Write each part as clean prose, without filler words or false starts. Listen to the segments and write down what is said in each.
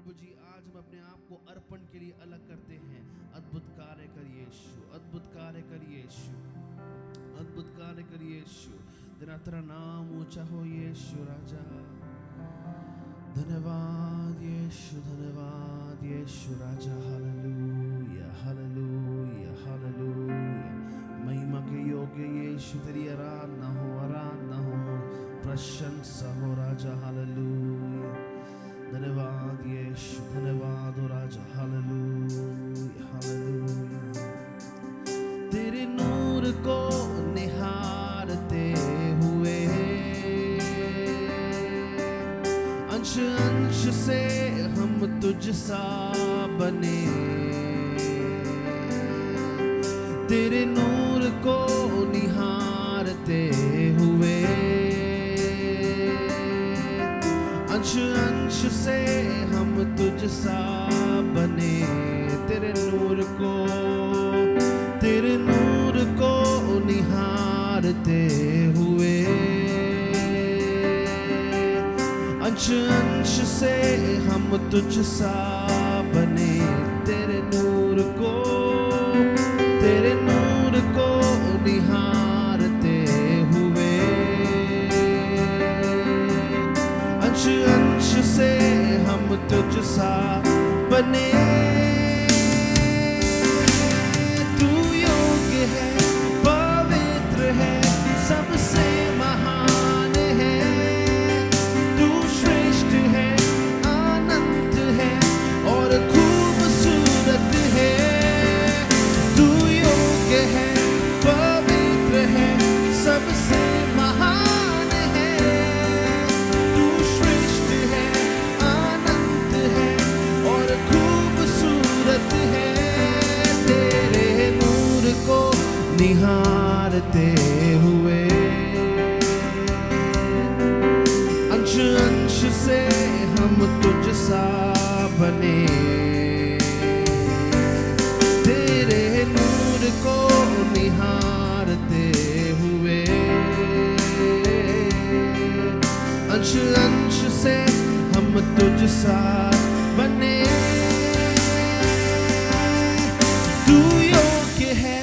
प्रभु जी आज हम अपने आप को अर्पण के लिए अलग करते हैं। अद्भुत कार्य करिए यीशु, अद्भुत कार्य करिए यीशु, अद्भुत कार्य करिए यीशु। तेरा नाम ऊंचा हो यीशु राजा। धन्यवाद यीशु, धन्यवाद यीशु राजा। Hallelujah hallelujah hallelujah. महिमा के योग्य यीशु तेरी आराधना हो, आराधना हो, प्रशंसा हो राजा। हालेलुया। धन्यवाद यीशु, धन्यवाद हो राजा। Hallelujah hallelujah. तेरे नूर को निहारते हुए अंश अंश से हम तुझ सा बने। तेरे नूर को निहारते हुए अंश अंश से हम तुझ सा बने। तेरे नूर को निहारते हुए अंश अंश से हम तुझ सा बने। तेरे नूर को निहारते हुए अंश अंश से हम तुझ सा बने। तू योग्य है, पवित्र है, सबसे महान है। तू श्रेष्ठ है, अनंत है और खूबसूरत है। तू योग्य है, पवित्र है, सबसे महान है। तू श्रेष्ठ है, अनंत है और खूबसूरत है। तेरे नूर को निहारते हुए अंश अंश से हम तुझ सा बने। तेरे नूर को निहारते हुए अंश अंश से हम तुझ सा बने। तू योग्य है,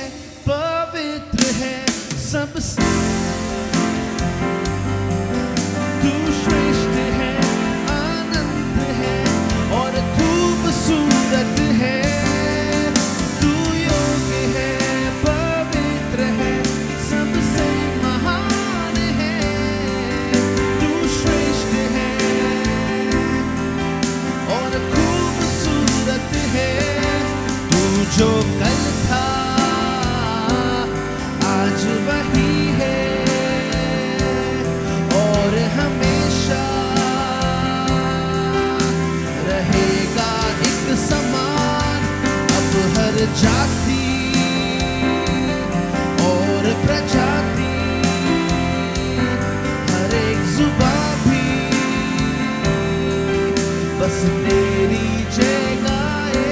पवित्र है, सबसे तू श्रेष्ठ है, अनंत है और खूबसूरत है। तू योग्य है, पवित्र है, सबसे महान है। तू श्रेष्ठ है और खूबसूरत है। तू जो कल था आज वही है और हमेशा रहेगा एक समान। अब हर जाति और प्रजाति, हर एक जुबान भी बस तेरी जय गाए।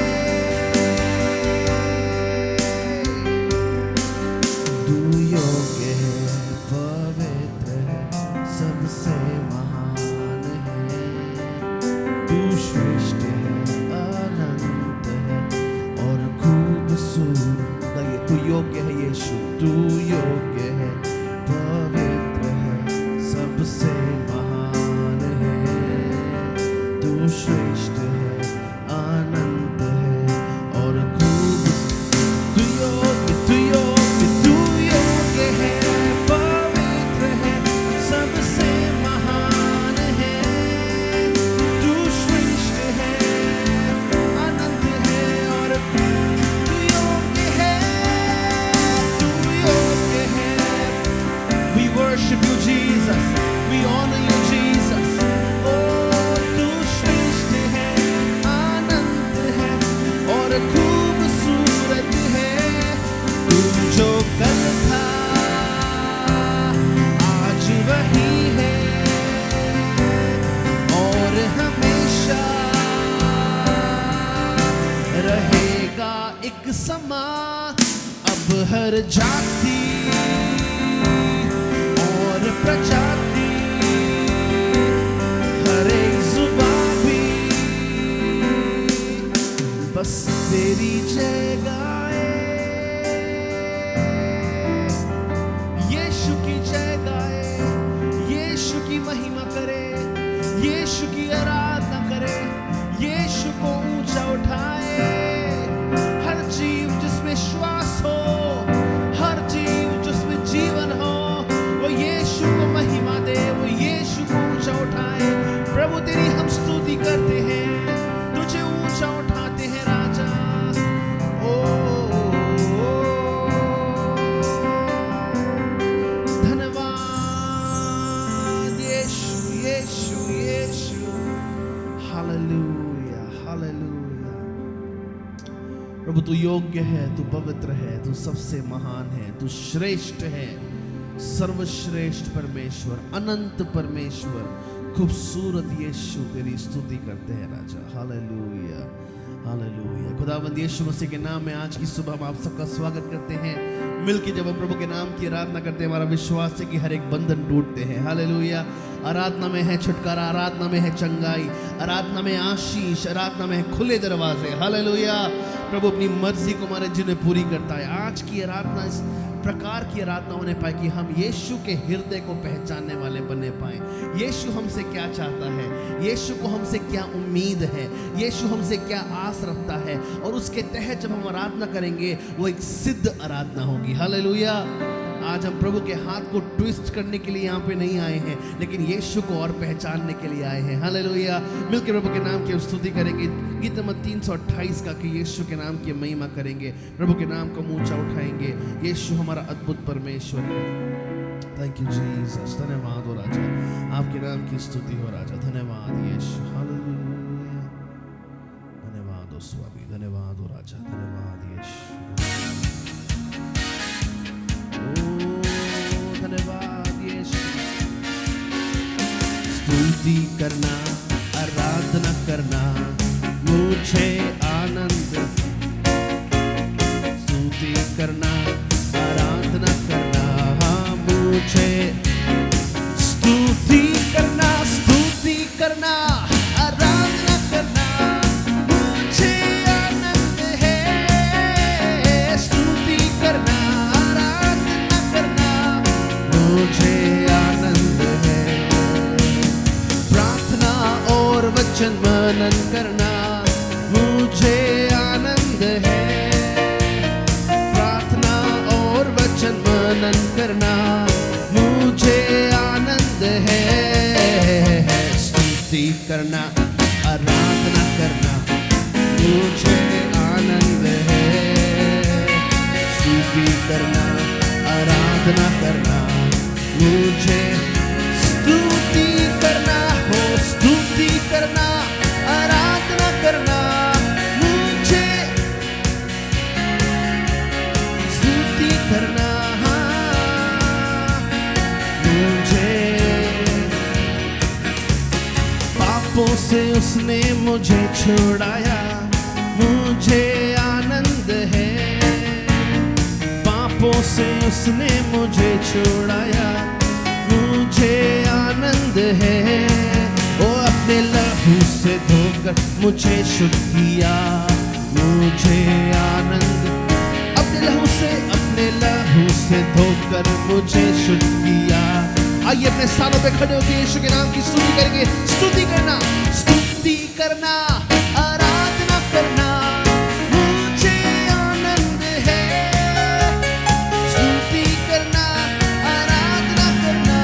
तू योग्य है, पवित्र है, सबसे महान है। तू श्रेष्ठ है, अनंत है और खूबसूरत। तू योग्य है यीशु, तू योग्य है, पवित्र है, सबसे महान है। तू श्रेष्ठ है, अनंत है और खूबसूरत। तू योग्य है, पवित्र है, सबसे महान है। तू श्रेष्ठ है, अनंत है और तू योग्य है, तू योग्य है। We worship you Jesus, we honor you Jesus. Oh, तू श्रेष्ठ है, अनंत है और खूबसूरत है। तू जो कल था आज वही है और हमेशा रहेगा एक समान। अब हर जाति और प्रजाति, हर एक जुबान भी तेरी जय गाए, यीशु की जय गाए, यीशु की महिमा करे, यीशु की आराधना करे, यीशु को ऊंचा उठाए। हर जीव जिसमें श्वास हो, हर जीव जिसमें जीवन हो, वो यीशु को महिमा दे, वो यीशु को ऊंचा उठाए। प्रभु तेरी हम स्तुति करते हैं, तुझे ऊंचा उठाते हैं राजा। ओ धन्यवाद यीशु, यीशु, यीशु। Hallelujah, hallelujah. प्रभु तू योग्य है, तू पवित्र है, तू सबसे महान है, तू श्रेष्ठ है, सर्वश्रेष्ठ परमेश्वर, अनंत परमेश्वर, खूबसूरत यीशु तेरी स्तुति करते हैं राजा। Hallelujah, hallelujah. खुदावंद यीशु मसीह के नाम में आज की सुबह हम आप सबका स्वागत करते हैं। मिलके जब हम प्रभु के नाम की आराधना करते हैं, हमारा विश्वास है कि हर एक बंधन टूटते हैं। हालेलुया। आराधना में है छुटकारा, आराधना में है चंगाई, आराधना में आशीष, आराधना में है खुले दरवाजे। हालेलुया। प्रभु अपनी मर्जी को हमारे जिन्हें पूरी करता है। आज की आराधना इस प्रकार की आराधना होने पाए कि हम यीशु के हृदय को पहचानने वाले बने पाए। यीशु हमसे क्या चाहता है, यीशु को हमसे क्या उम्मीद है, यीशु हमसे क्या आस रखता है, और उसके तहत जब हम आराधना करेंगे वो एक सिद्ध आराधना होगी। हालेलुया। आज हम प्रभु के हाथ को ट्विस्ट करने के लिए यहाँ पे नहीं आए हैं, लेकिन यीशु को और पहचानने के लिए आए हैं। हालेलुया। मिलकर प्रभु के नाम की स्तुति करेंगे। गीत नंबर 328 का कि यीशु के नाम की महिमा करेंगे, प्रभु के नाम को ऊंचा उठाएंगे। यीशु हमारा अद्भुत परमेश्वर है। Thank you Jesus. धन्यवाद हो राजा, आपके नाम की स्तुति हो राजा। धन्यवाद यीशु। हालेलुया। धन्यवाद हो स्वामी, धन्यवाद हो राजा, धन्यवाद यीशु। धन्यवाद यीशु। स्तुति करना, आराधना करना मुझे आनंद, स्तुति करना, आराधना करना मुझे, स्तुति करना, स्तुति करना, आराधना करना मुझे आनंद है। स्तुति करना, आराधना करना मुझे आनंद है। प्रार्थना और वचन मनन करना मुझे आनंद है। प्रार्थना और वचन मनन करना मुझे आनंद है। स्तुति करना, आराधना करना मुझे आनंद है। स्तुति करना, आराधना करना मुझे, स्तुति करना हो, स्तुति करना, आराधना करना मुझे, स्तुति करना मुझे। पापों से उसने मुझे छुड़ाया, मुझे आनंद है। पापों से उसने मुझे छुड़ाया, मुझे आनंद है। वो अपने लहू से धोकर मुझे शुद्ध किया, मुझे आनंद। अपने लहू से धोकर मुझे शुद्ध किया। आइए अपने स्थानों पे खड़े होकर यीशु के नाम की स्तुति करेंगे। स्तुति करना, स्तुति करना, आराधना करना मुझे आनंद है। स्तुति करना, आराधना करना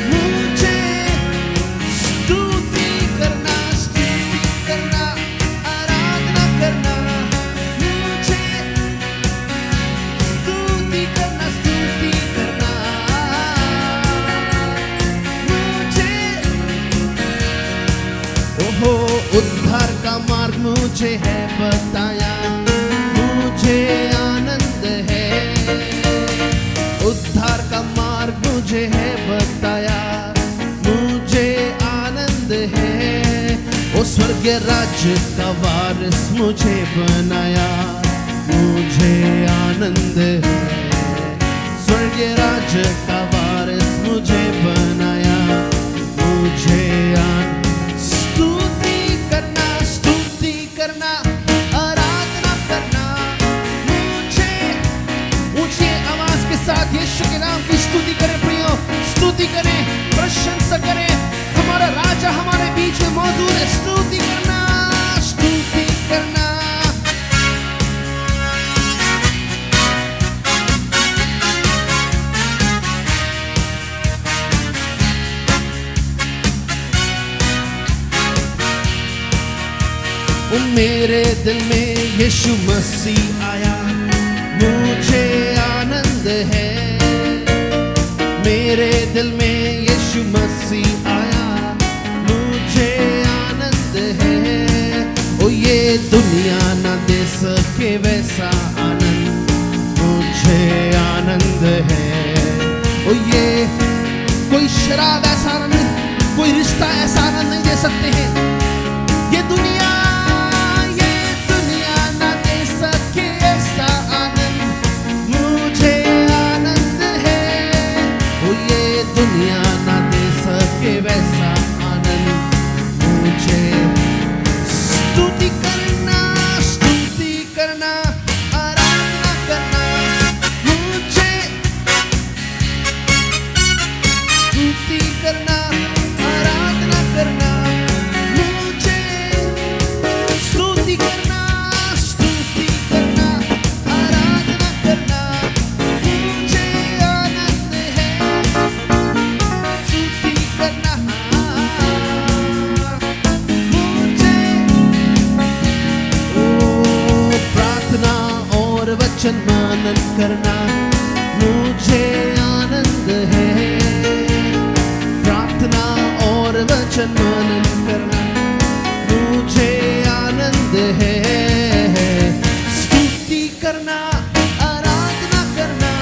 मुझे, स्तुति करना, स्तुति करना, आराधना करना मुझे, स्तुति करना, स्तुति करना मुझे। ओहो, उद्धार का मार्ग मुझे है बताया, मुझे आनंद है। उद्धार का मार्ग मुझे है बताया, मुझे आनंद है। ओ स्वर्ग राज्य का वारिस मुझे बनाया, मुझे आनंद है। स्वर्ग राज्य का वारिस मुझे बनाया, मुझे आनंद। स्तुति करना, स्तुति करना, आराधना ओ मेरे दिल में यीशु मसीह आया, मुझे आनंद है। मेरे दिल में यीशु मसीह आया, मुझे आनंद है। ओ ये दुनिया ना दे सके वैसा आनंद, मुझे आनंद है। ओ ये कोई शराब ऐसा आनंद, कोई रिश्ता ऐसा आनंद नहीं दे सकते हैं। ये दुनिया ना दे सके ऐसा आनंद, मुझे आनंद है। ओ ये दुनिया ना दे सके वैसा आनंद, मुझे स्तुति करना, स्तुति करना, आराधना करना, मुझे स्तुति करना, आराधना करना, मुझे स्तुति करना, स्तुति करना, आराधना करना, मुझे आनंद है। स्तुति करना मुझे, ओ प्रार्थना और वचन मनन करना, मुझे आनंद है। प्रार्थना और वचन मनन करना, मुझे आनंद है। स्तुति करना, आराधना करना,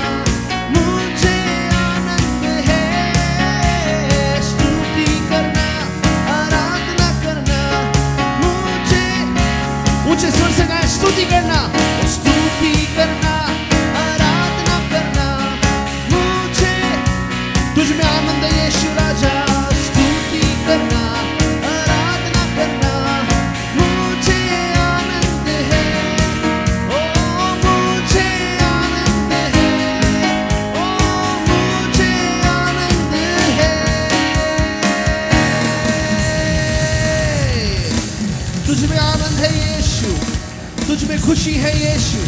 मुझे आनंद है। स्तुति करना, आराधना करना, मुझे ऊंचे स्वर से गाएं, स्तुति करना, स्तुति करना, आराधना करना, मुझे तुझ में आनंद है यीशु राजा। स्तुति करना, आराधना करना, मुझे आनंद है। ओ मुझे आनंद है, ओ मुझे आनंद है। तुझ में आनंद है यीशु, तुझ में खुशी है यीशु,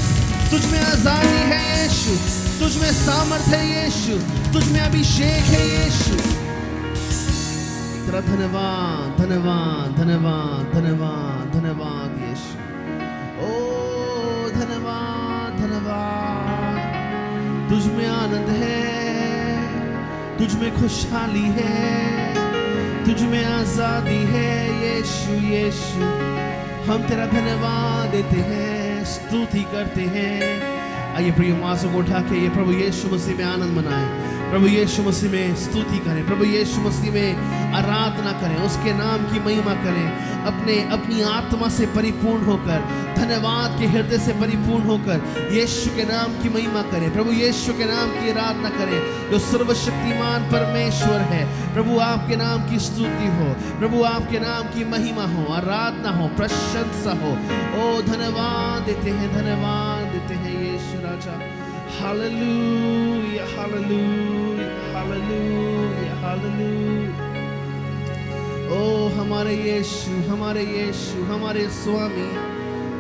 तुझ में आजादी है यीशु, तुझ में सामर्थ है यीशु, तुझ में अभिषेक है यीशु। तेरा धन्यवाद, धन्यवाद, धन्यवाद, धन्यवाद, धन्यवाद यीशु। ओ धन्यवाद, धन्यवाद। तुझ में आनंद है, तुझ में खुशहाली है, तुझ में आजादी है यीशु, यीशु। हम तेरा धन्यवाद देते हैं, स्तुति करते हैं। आइए प्रिय मासों को उठा के ये प्रभु यीशु मसीह में आनंद मनाएं, प्रभु यीशु मसीह में स्तुति करें, प्रभु यीशु मसीह में आराधना करें, उसके नाम की महिमा करें। अपनी आत्मा से परिपूर्ण होकर, धन्यवाद के हृदय से परिपूर्ण होकर यीशु के नाम की महिमा करें, प्रभु यीशु के नाम की आराधना करें जो सर्वशक्तिमान परमेश्वर है। प्रभु आपके नाम की स्तुति हो, प्रभु आपके नाम की महिमा हो, आराधना हो, प्रशंसा हो। ओ धन्यवाद देते हैं, धन्यवाद देते हैं यीशु राजा। Hallelujah, hallelujah, hallelujah, hallelujah. ओ हमारे यीशु, हमारे यीशु, हमारे स्वामी,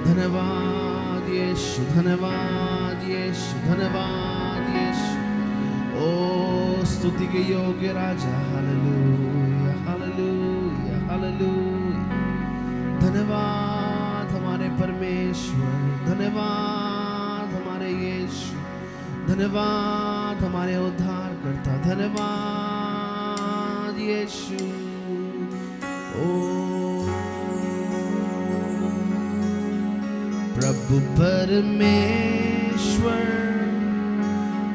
धन्यवाद यीशु, धन्यवाद यीशु, धन्यवाद यीशु। ओ स्तुति के योग्य राजा, हालेलुया, हालेलुया, हालेलुया। धन्यवाद हमारे परमेश्वर, धन्यवाद हमारे यीशु, धन्यवाद हमारे उद्धारकर्ता, धन्यवाद यीशु। ओ प्रभु परमेश्वर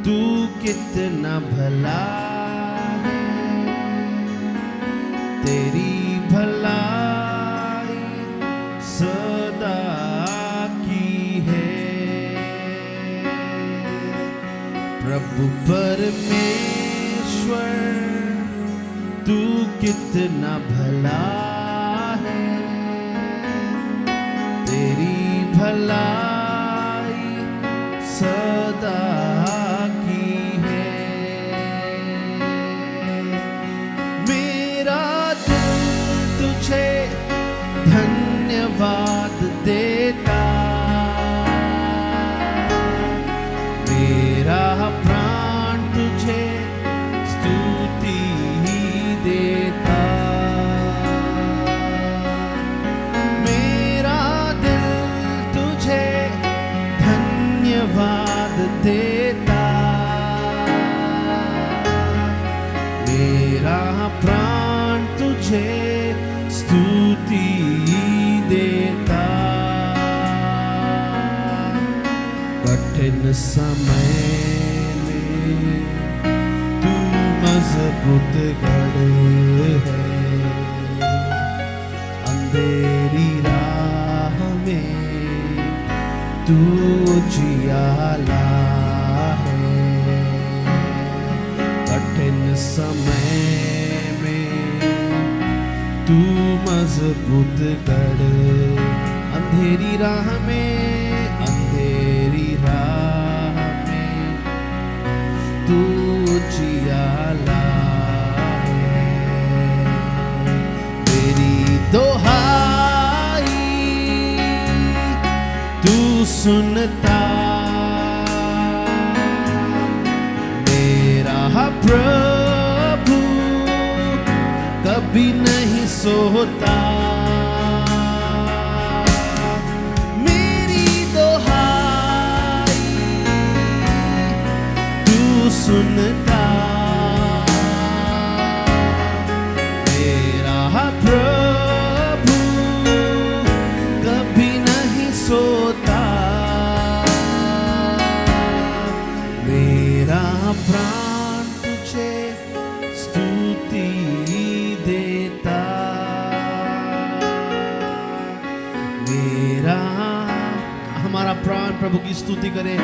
तू कितना भला है, तेरी भलाई सदा की है। प्रभु परमेश्वर तू कितना भला है, तेरी भलाई सदा की है। मेरा दिल तुझे धन्यवाद देता, मेरा प्राण तुझे स्तुति देता। मेरा स्तुति देता। कठिन समय में तू मजबूत गढ़ है, अंधेरी राह में तू उजियाला है। कठिन समय में तू मजबूत गढ़, अंधेरी राह में, अंधेरी राह में तू उजियाला है। तेरी दोहाई तू सुनता, मेरा प्रभु कभी नहीं सोता। मेरी दोहाई तू सुनता, मेरा प्रभु कभी नहीं सोता। मेरा प्राण तुझे स्तुति देता। मेरा, हमारा प्राण प्रभु की स्तुति करे,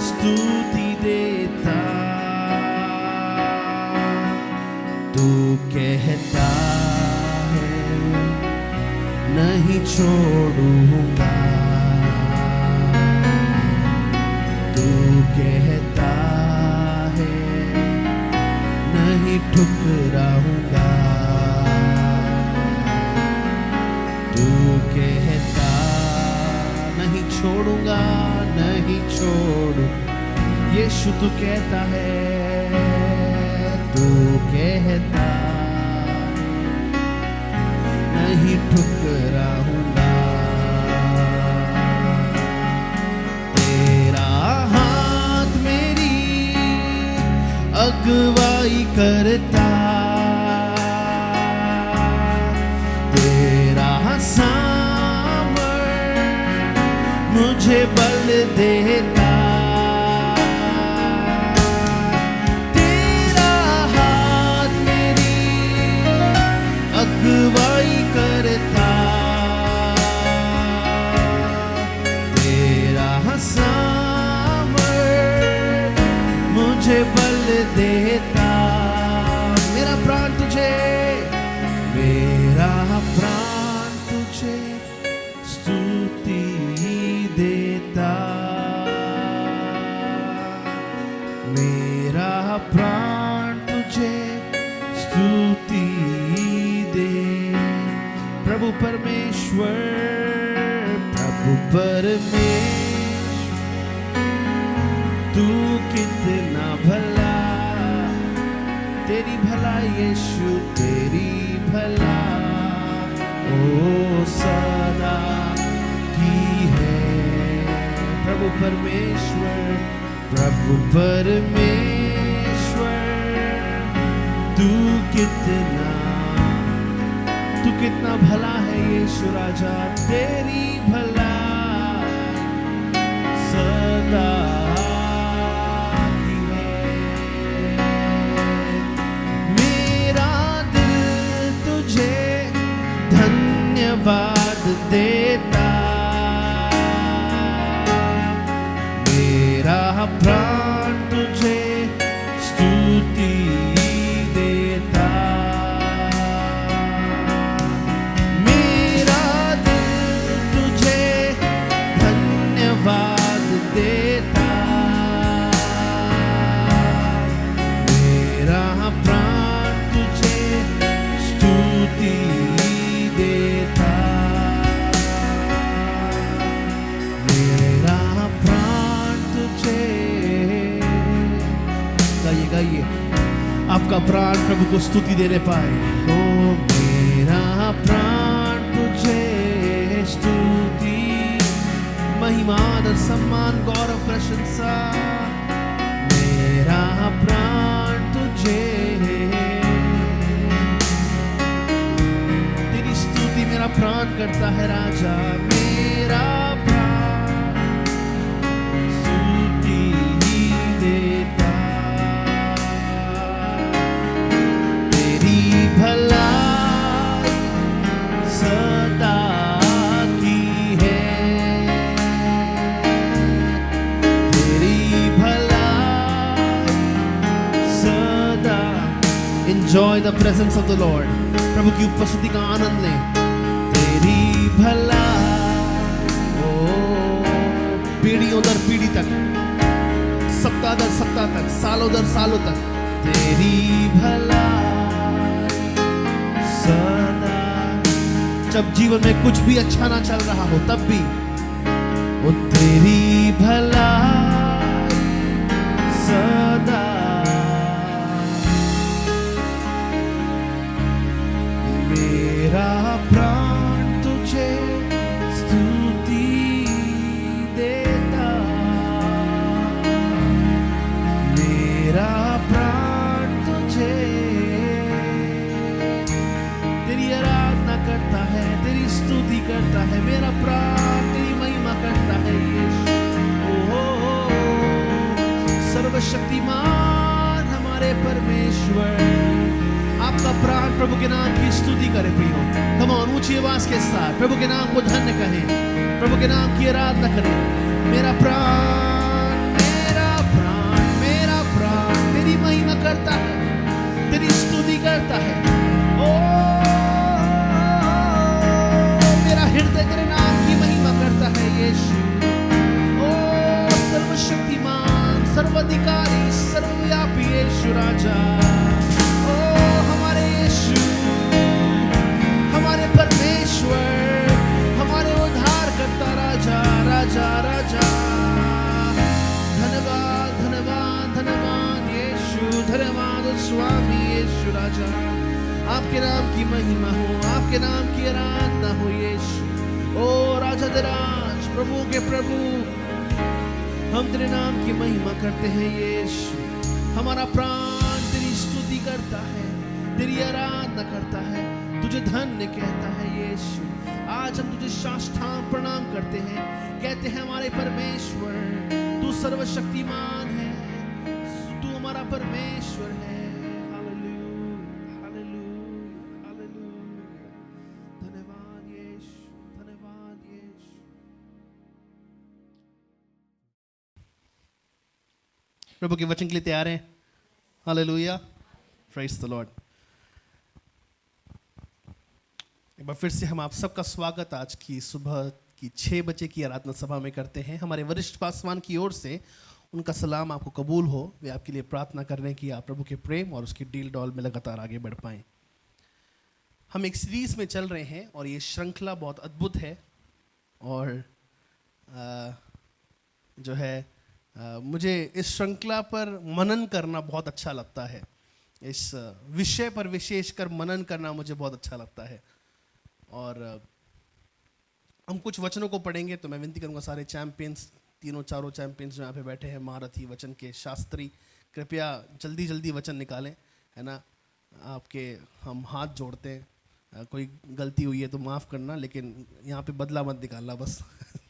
स्तुति देता। तू कहता है नहीं छोड़ूंगा, तू कहता है नहीं ठुकराऊंगा, तू कहता नहीं छोड़ूंगा, नहीं छोड़ू। यीशु तू कहता है, तू कहता नहीं ठुकराऊंगा। तेरा हाथ मेरी अगुवाई करता, तेरा सामर्थ मुझे बल देता। तेरा हाथ मेरी अगुवाई करता, तेरा सामर्थ मुझे बल देता। मेरा प्राण तुझे, मेरा प्राण तुझे स्तुति देता। मेरा प्राण तुझे स्तुति दे। प्रभु परमेश्वर, प्रभु परमेश्वर, तू कितना भला, तेरी भला यीशु, तेरी भला ओ सदा की है। प्रभु परमेश्वर, प्रभु परमेश्वर, तू कितना भला है यीशु राजा, तेरी भला सदा की है। मेरा दिल तुझे धन्यवाद देता, मेरा प्राण तुझे स्तुति देता। मेरा दिल तुझे धन्यवाद देता, मेरा प्राण तुझे स्तुति देता। मेरा प्राण तुझे, गाइए आपका प्राण प्रभु को स्तुति देने पाए। ओ मेरा प्राण तुझे स्तुति, महिमा और सम्मान, गौरव, प्रशंसा। मेरा प्राण तुझे, तेरी स्तुति मेरा प्राण करता है राजा, मेरा प्राण स्तुति ही देता। तेरी भलाई सदा की है, तेरी भलाई सदा। Enjoy the presence of the Lord. प्रभु की उपस्थिति का आनंद लें। तेरी भलाई, ओ पीढ़ियों दर पीढ़ी तक, सप्ताह दर सप्ताह तक, सालों दर सालों तक, तेरी भलाई सदा। जब जीवन में कुछ भी अच्छा ना चल रहा हो तब भी वो तेरी भलाई सदा। मेरा प्राण तुझे स्तुति देता, मेरा प्राण तुझे तेरी आराधना करता है, तेरी स्तुति करता है। मेरा प्राण तेरी महिमा करता है यीशु। सर्वशक्तिमान हमारे परमेश्वर, आपका प्राण प्रभु के नाम की स्तुति करे प्रियो। कम ऑन, ऊंची आवाज के साथ प्रभु के नाम को धन्य कहें, प्रभु के नाम की आराधना करें। मेरा प्राण, मेरा प्राण, मेरा प्राण तेरी महिमा करता है, तेरी स्तुति करता है। ओ मेरा हृदय तेरे नाम की महिमा करता है यीशु। ओ सर्वशक्तिमान, सर्वाधिकारी, सर्वव्यापी यीशु राजा। हमारे परमेश्वर, हमारे उद्धार करता राजा, राजा राजा। धन्यवाद धन्यवाद धन्यवाद यीशु, धन्यवाद स्वामी यीशु राजा। आपके नाम की महिमा हो, आपके नाम की आराधना हो यीशु। ओ राजा धराज, प्रभु के प्रभु, हम तेरे नाम की महिमा करते हैं यीशु। हमारा प्राण तेरी स्तुति करता है, तेरी आराधना करता है, तुझे धन्य कहता है यीशु। आज हम तुझे साष्टांग प्रणाम करते हैं, कहते हैं हमारे परमेश्वर तू सर्वशक्तिमान है, तू हमारा परमेश्वर है। Hallelujah hallelujah hallelujah. धन्यवाद यीशु, धन्यवाद यीशु। प्रभु के वचन के लिए तैयार हैं? Hallelujah, praise the Lord. एक बार फिर से हम आप सबका स्वागत आज की सुबह की 6 बजे की आराधना सभा में करते हैं। हमारे वरिष्ठ पासवान की ओर से उनका सलाम आपको कबूल हो। वे आपके लिए प्रार्थना कर रहे हैं कि आप प्रभु के प्रेम और उसकी डील डॉल में लगातार आगे बढ़ पाएं। हम एक सीरीज़ में चल रहे हैं और ये श्रृंखला बहुत अद्भुत है और जो है मुझे इस श्रृंखला पर मनन करना बहुत अच्छा लगता है। इस विषय पर विशेषकर मनन करना मुझे बहुत अच्छा लगता है। और हम कुछ वचनों को पढ़ेंगे, तो मैं विनती करूंगा सारे चैंपियंस, तीनों चारों चैंपियंस जो यहाँ पे बैठे हैं, महारथी वचन के शास्त्री, कृपया जल्दी जल्दी वचन निकालें, है ना। आपके हम हाथ जोड़ते हैं, कोई गलती हुई है तो माफ़ करना, लेकिन यहाँ पे बदला मत निकालना, बस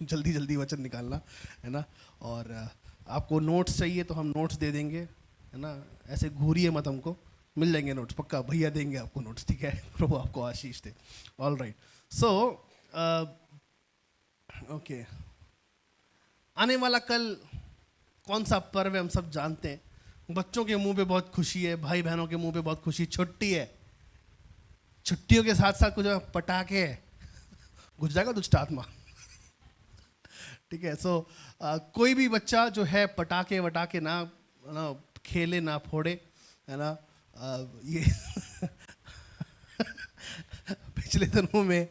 जल्दी जल्दी वचन निकालना, है ना। और आपको नोट्स चाहिए तो हम नोट्स दे देंगे, है ना। ऐसे घूरिए मत, हमको मिल जाएंगे नोट्स, पक्का भैया देंगे आपको नोट्स, ठीक है। प्रभु आपको आशीष दे। ऑल राइट, सो ओके, आने वाला कल कौन सा पर्व है हम सब जानते हैं। बच्चों के मुंह पे बहुत खुशी है, भाई बहनों के मुंह पे बहुत खुशी, छुट्टी है। छुट्टियों के साथ साथ कुछ पटाखे है, घुस जाएगा दुष्ट आत्मा, ठीक है। सो कोई भी बच्चा जो है पटाखे वटाखे ना खेले, ना फोड़े, है ना। ये पिछले दिनों में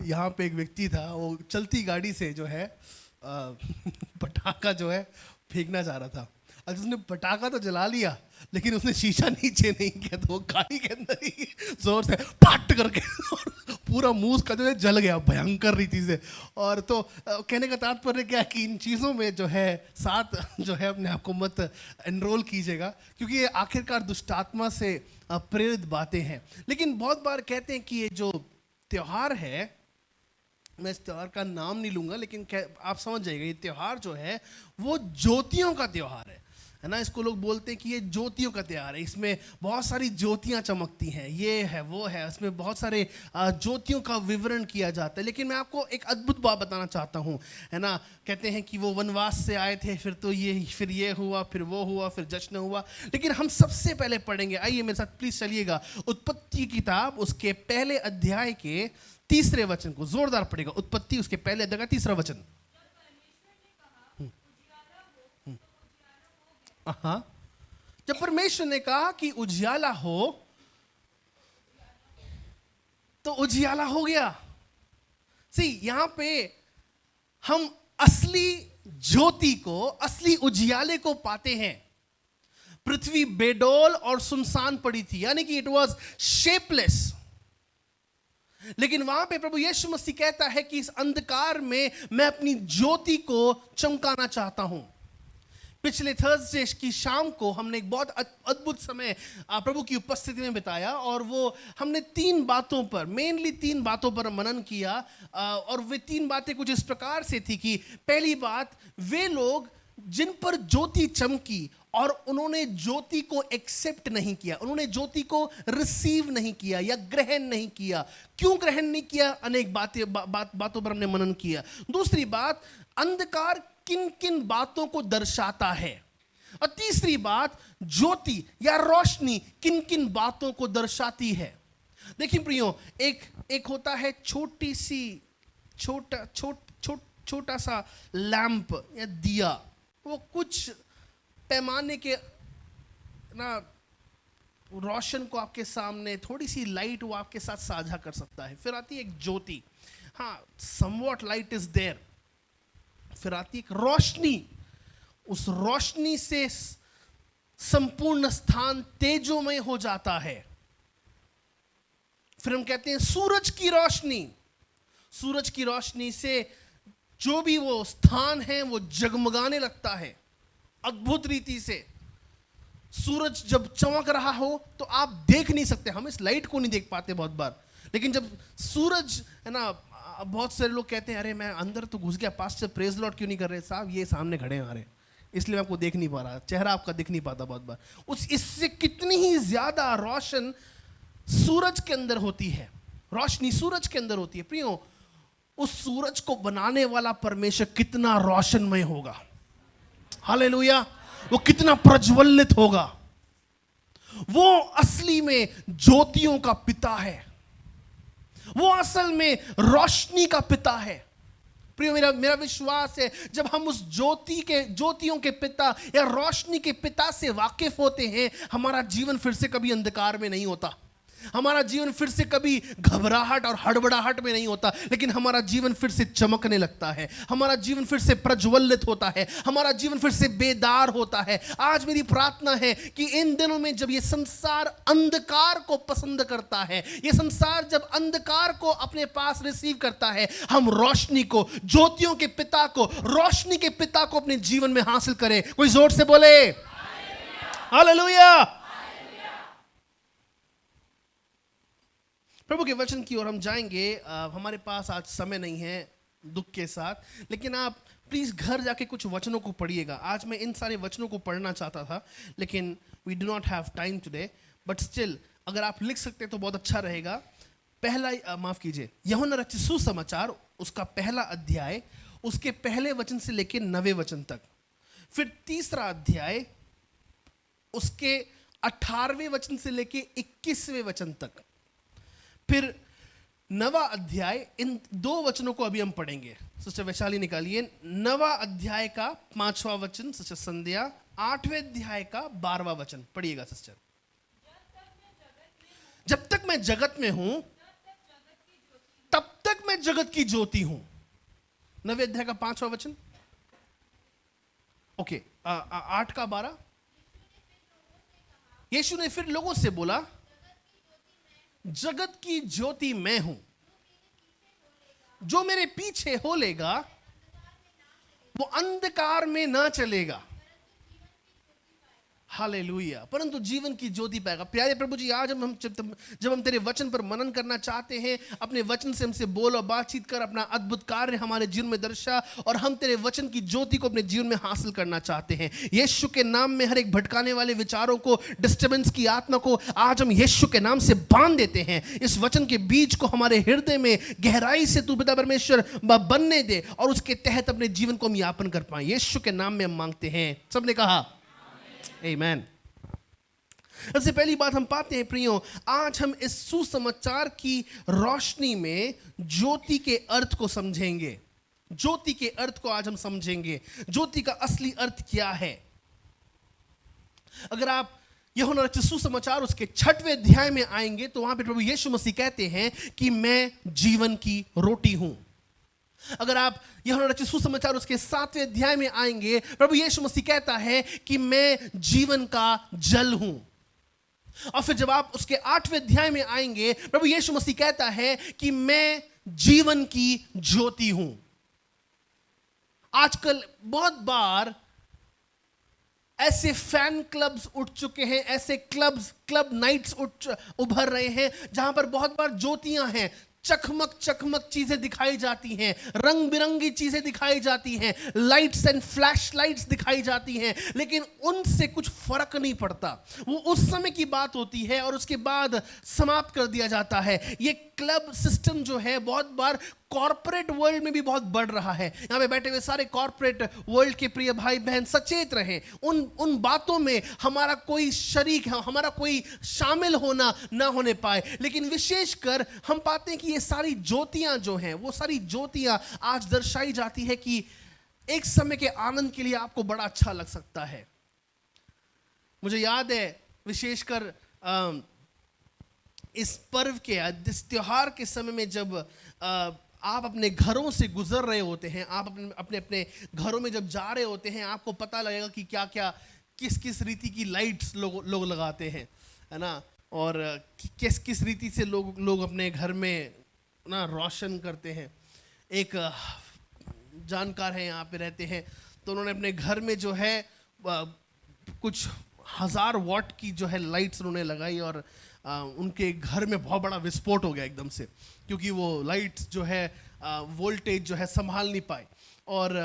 यहाँ पे एक व्यक्ति था, वो चलती गाड़ी से जो है पटाखा जो है फेंकना चाह रहा था। अब उसने पटाखा तो जला लिया, लेकिन उसने शीशा नीचे नहीं किया, तो वो गाड़ी के अंदर ही जोर से पट करके पूरा मुंह का जो है जल गया, भयंकर रीति से। और तो कहने का तात्पर्य क्या है कि इन चीज़ों में जो है साथ जो है अपने आप को मत एनरोल कीजिएगा, क्योंकि ये आखिरकार दुष्टात्मा से प्रेरित बातें हैं। लेकिन बहुत बार कहते हैं कि ये जो त्यौहार है मैं इस त्योहार का नाम नहीं लूंगा, लेकिन आप समझ जाइएगा, ये त्योहार जो है वो ज्योतियों का त्योहार है ना। इसको लोग बोलते हैं कि ये ज्योतियों का त्योहार है, इसमें बहुत सारी ज्योतियां चमकती हैं, ये है वो है, इसमें बहुत सारे ज्योतियों का विवरण किया जाता है। लेकिन मैं आपको एक अद्भुत बात बताना चाहता हूँ, है ना। कहते हैं कि वो वनवास से आए थे, फिर ये हुआ, फिर वो हुआ, फिर जश्न हुआ। लेकिन हम सबसे पहले पढ़ेंगे, आइए मेरे साथ प्लीज चलिएगा, उत्पत्ति किताब उसके पहले अध्याय के तीसरे वचन को जोरदार पढ़ेगा। उत्पत्ति उसके पहले अध्याय का तीसरा वचन। हाँ, जब परमेश्वर ने कहा कि उजियाला हो तो उजियाला हो गया। सी, यहां पे हम असली ज्योति को, असली उजियाले को पाते हैं। पृथ्वी बेडौल और सुनसान पड़ी थी, यानी कि इट वॉज शेपलेस। लेकिन वहां पे प्रभु यीशु मसीह कहता है कि इस अंधकार में मैं अपनी ज्योति को चमकाना चाहता हूं। पिछले थर्सडे की शाम को हमने एक बहुत अद्भुत समय प्रभु की उपस्थिति में बिताया, और वो हमने मेनली तीन बातों पर मनन किया। और वे तीन बातें कुछ इस प्रकार से थी कि पहली बात, वे लोग जिन पर ज्योति चमकी और उन्होंने ज्योति को एक्सेप्ट नहीं किया, उन्होंने ज्योति को रिसीव नहीं किया या ग्रहण नहीं किया। क्यों ग्रहण नहीं किया? अनेक बातों पर हमने मनन किया। दूसरी बात, अंधकार किन किन बातों को दर्शाता है, और तीसरी बात, ज्योति या रोशनी किन किन बातों को दर्शाती है। देखिए प्रियो, एक होता है छोटा सा लैंप या दिया, वो कुछ पैमाने के ना रोशन को आपके सामने, थोड़ी सी लाइट वो आपके साथ साझा कर सकता है। फिर आती है एक ज्योति, हाँ, समवॉट लाइट इज देयर। फिर आती है एक रोशनी, उस रोशनी से संपूर्ण स्थान तेजोमय हो जाता है। फिर हम कहते हैं सूरज की रोशनी। सूरज की रोशनी से जो भी वो स्थान है वो जगमगाने लगता है अद्भुत रीति से। सूरज जब चमक रहा हो तो आप देख नहीं सकते, हम इस लाइट को नहीं देख पाते बहुत बार, लेकिन जब सूरज, है ना, बहुत सारे लोग कहते हैं अरे मैं अंदर तो घुस गया, पास से प्रेज लॉर्ड क्यों नहीं कर रहे? साहब ये सामने खड़े हैं हमारे, इसलिए मैं आपको देख नहीं पा रहा, चेहरा आपका दिख नहीं पाता बहुत बार। इससे कितनी ही ज्यादा रोशन सूरज के अंदर होती है, रोशनी सूरज के अंदर होती है। प्रियो, उस सूरज को बनाने वाला परमेश्वर कितना रोशनमय होगा, हालेलुया, वो कितना प्रज्वलित होगा। वो असली में ज्योतियों का पिता है, वो असल में रोशनी का पिता है। प्रियो, मेरा विश्वास है जब हम उस ज्योतियों के पिता या रोशनी के पिता से वाकिफ होते हैं, हमारा जीवन फिर से कभी अंधकार में नहीं होता, हमारा जीवन फिर से कभी घबराहट और हड़बड़ाहट में नहीं होता, लेकिन हमारा जीवन फिर से चमकने लगता है, हमारा जीवन फिर से प्रज्वलित होता है, हमारा जीवन फिर से बेदार होता है। आज मेरी प्रार्थना है कि इन दिनों में जब ये संसार अंधकार को पसंद करता है, ये संसार जब अंधकार को अपने पास रिसीव करता है, हम रोशनी को, ज्योतियों के पिता को, रोशनी के पिता को अपने जीवन में हासिल करें। कोई जोर से बोले हालेलुया। प्रभु के वचन की ओर हम जाएंगे। हमारे पास आज समय नहीं है दुख के साथ, लेकिन आप प्लीज घर जाके कुछ वचनों को पढ़िएगा। आज मैं इन सारे वचनों को पढ़ना चाहता था, लेकिन we do not have time today, but still अगर आप लिख सकते तो बहुत अच्छा रहेगा। पहला माफ कीजिए, यूहन्ना रचित सुसमाचार उसका पहला अध्याय, उसके पहले वचन से लेकर 9वें वचन तक। फिर तीसरा अध्याय उसके 18वें वचन से लेकर 21वें वचन तक। फिर 9वां अध्याय, इन 2 वचनों को अभी हम पढ़ेंगे। सिस्टर वैशाली निकालिए 9वां अध्याय का 5वां वचन, सिस्टर संध्या 8वें अध्याय का 12वां वचन पढ़िएगा सिस्टर। जब तक मैं जगत में हूं तब तक मैं जगत की ज्योति हूं। 9वें अध्याय का 5वां वचन, ओके, 8 का 12। यीशु ने फिर लोगों से बोला, जगत की ज्योति मैं हूं, जो मेरे पीछे हो लेगा वो अंधकार में ना चलेगा। हालेलुया। परंतु जीवन की ज्योति पाएगा। प्यारे प्रभु जी, आज जब हम तेरे वचन पर मनन करना चाहते हैं, अपने वचन से हमसे बोल और बातचीत कर, अपना अद्भुत कार्य हमारे जीवन में दर्शा, और हम तेरे वचन की ज्योति को अपने जीवन में हासिल करना चाहते हैं। यीशु के नाम में हर एक भटकाने वाले विचारों को, डिस्टर्बेंस की आत्मा को आज हम यीशु के नाम से बांध देते हैं। इस वचन के बीज को हमारे हृदय में गहराई से तू पिता परमेश्वर बनने दे, और उसके तहत अपने जीवन को हम यापन कर पाए। यीशु के नाम में हम मांगते हैं। सबने कहा आमीन। सबसे पहली बात हम पाते हैं प्रियो, आज हम इस सुसमाचार की रोशनी में ज्योति के अर्थ को समझेंगे। ज्योति के अर्थ को आज हम समझेंगे। ज्योति का असली अर्थ क्या है? अगर आप यूहन्ना रचित सुसमाचार उसके 6वें अध्याय में आएंगे तो वहां पे प्रभु यीशु मसीह कहते हैं कि मैं जीवन की रोटी हूं। अगर आप यूहन्ना रचित सुसमाचार उसके 7वें अध्याय में आएंगे, प्रभु यीशु मसीह कहता है कि मैं जीवन का जल हूं। और फिर जब आप उसके 8वें अध्याय में आएंगे, प्रभु यीशु मसीह कहता है कि मैं जीवन की ज्योति हूं। आजकल बहुत बार ऐसे फैन क्लब्स उठ चुके हैं, ऐसे क्लब नाइट्स उभर रहे हैं जहां पर बहुत बार ज्योतियां हैं, चकमक चीजें दिखाई जाती हैं, रंग बिरंगी चीजें दिखाई जाती हैं, लाइट्स एंड फ्लैश लाइट्स दिखाई जाती हैं, लेकिन उनसे कुछ फर्क नहीं पड़ता। वो उस समय की बात होती है और उसके बाद समाप्त कर दिया जाता है। ये क्लब सिस्टम जो है बहुत बार कॉर्पोरेट वर्ल्ड में भी बहुत बढ़ रहा है। यहाँ पे बैठे हुए सारे कॉर्पोरेट वर्ल्ड के प्रिय भाई बहन सचेत रहें। उन बातों में हमारा कोई शरीक, हमारा कोई शामिल होना ना होने पाए। लेकिन विशेषकर हम पाते हैं कि ये सारी ज्योतियां जो हैं, वो सारी ज्योतियां आज दर्शाई जाती है कि एक समय के आनंद के लिए आपको बड़ा अच्छा लग सकता है। मुझे याद है विशेषकर इस पर्व के, इस त्योहार के समय में जब आप अपने घरों से गुजर रहे होते हैं, आप अपने घरों में जब जा रहे होते हैं, आपको पता लगेगा कि क्या क्या किस रीति की लाइट्स लोग लगाते हैं, है ना, और किस रीति से लोग अपने घर में ना रोशन करते हैं। एक जानकार है यहाँ पे रहते हैं, तो उन्होंने अपने घर में जो है कुछ 1000 वॉट की जो है लाइट्स उन्होंने लगाई, और उनके घर में बहुत बड़ा विस्फोट हो गया एकदम से, क्योंकि वो लाइट्स जो है वोल्टेज जो है संभाल नहीं पाए। और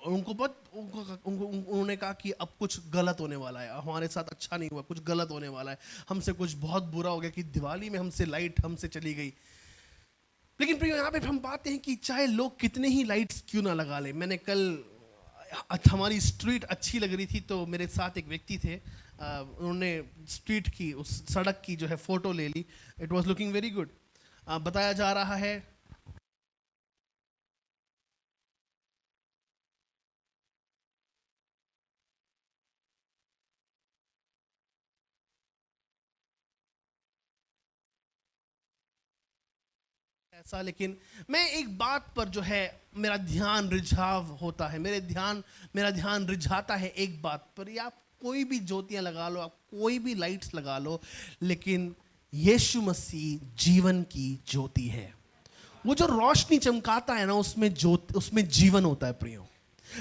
उन्होंने कहा कि अब कुछ गलत होने वाला है, हमारे साथ अच्छा नहीं हुआ, कुछ गलत होने वाला है, हमसे कुछ बहुत बुरा हो गया कि दिवाली में हमसे लाइट हमसे चली गई। लेकिन प्रियो, यहाँ पे हम पाते हैं कि चाहे लोग कितने ही लाइट्स क्यों ना लगा ले। मैंने कल, हमारी स्ट्रीट अच्छी लग रही थी, तो मेरे साथ एक व्यक्ति थे, उन्होंने स्ट्रीट की, उस सड़क की जो है फोटो ले ली। It was looking very good. बताया जा रहा है ऐसा, लेकिन मैं एक बात पर जो है मेरा ध्यान रिझाव होता है, मेरा ध्यान रिझाता है एक बात पर। या आप कोई भी ज्योतियां लगा लो, आप कोई भी लाइट्स लगा लो, लेकिन यीशु मसीह जीवन की ज्योति है। वो जो रोशनी चमकाता है ना, उसमें जीवन होता है प्रियो।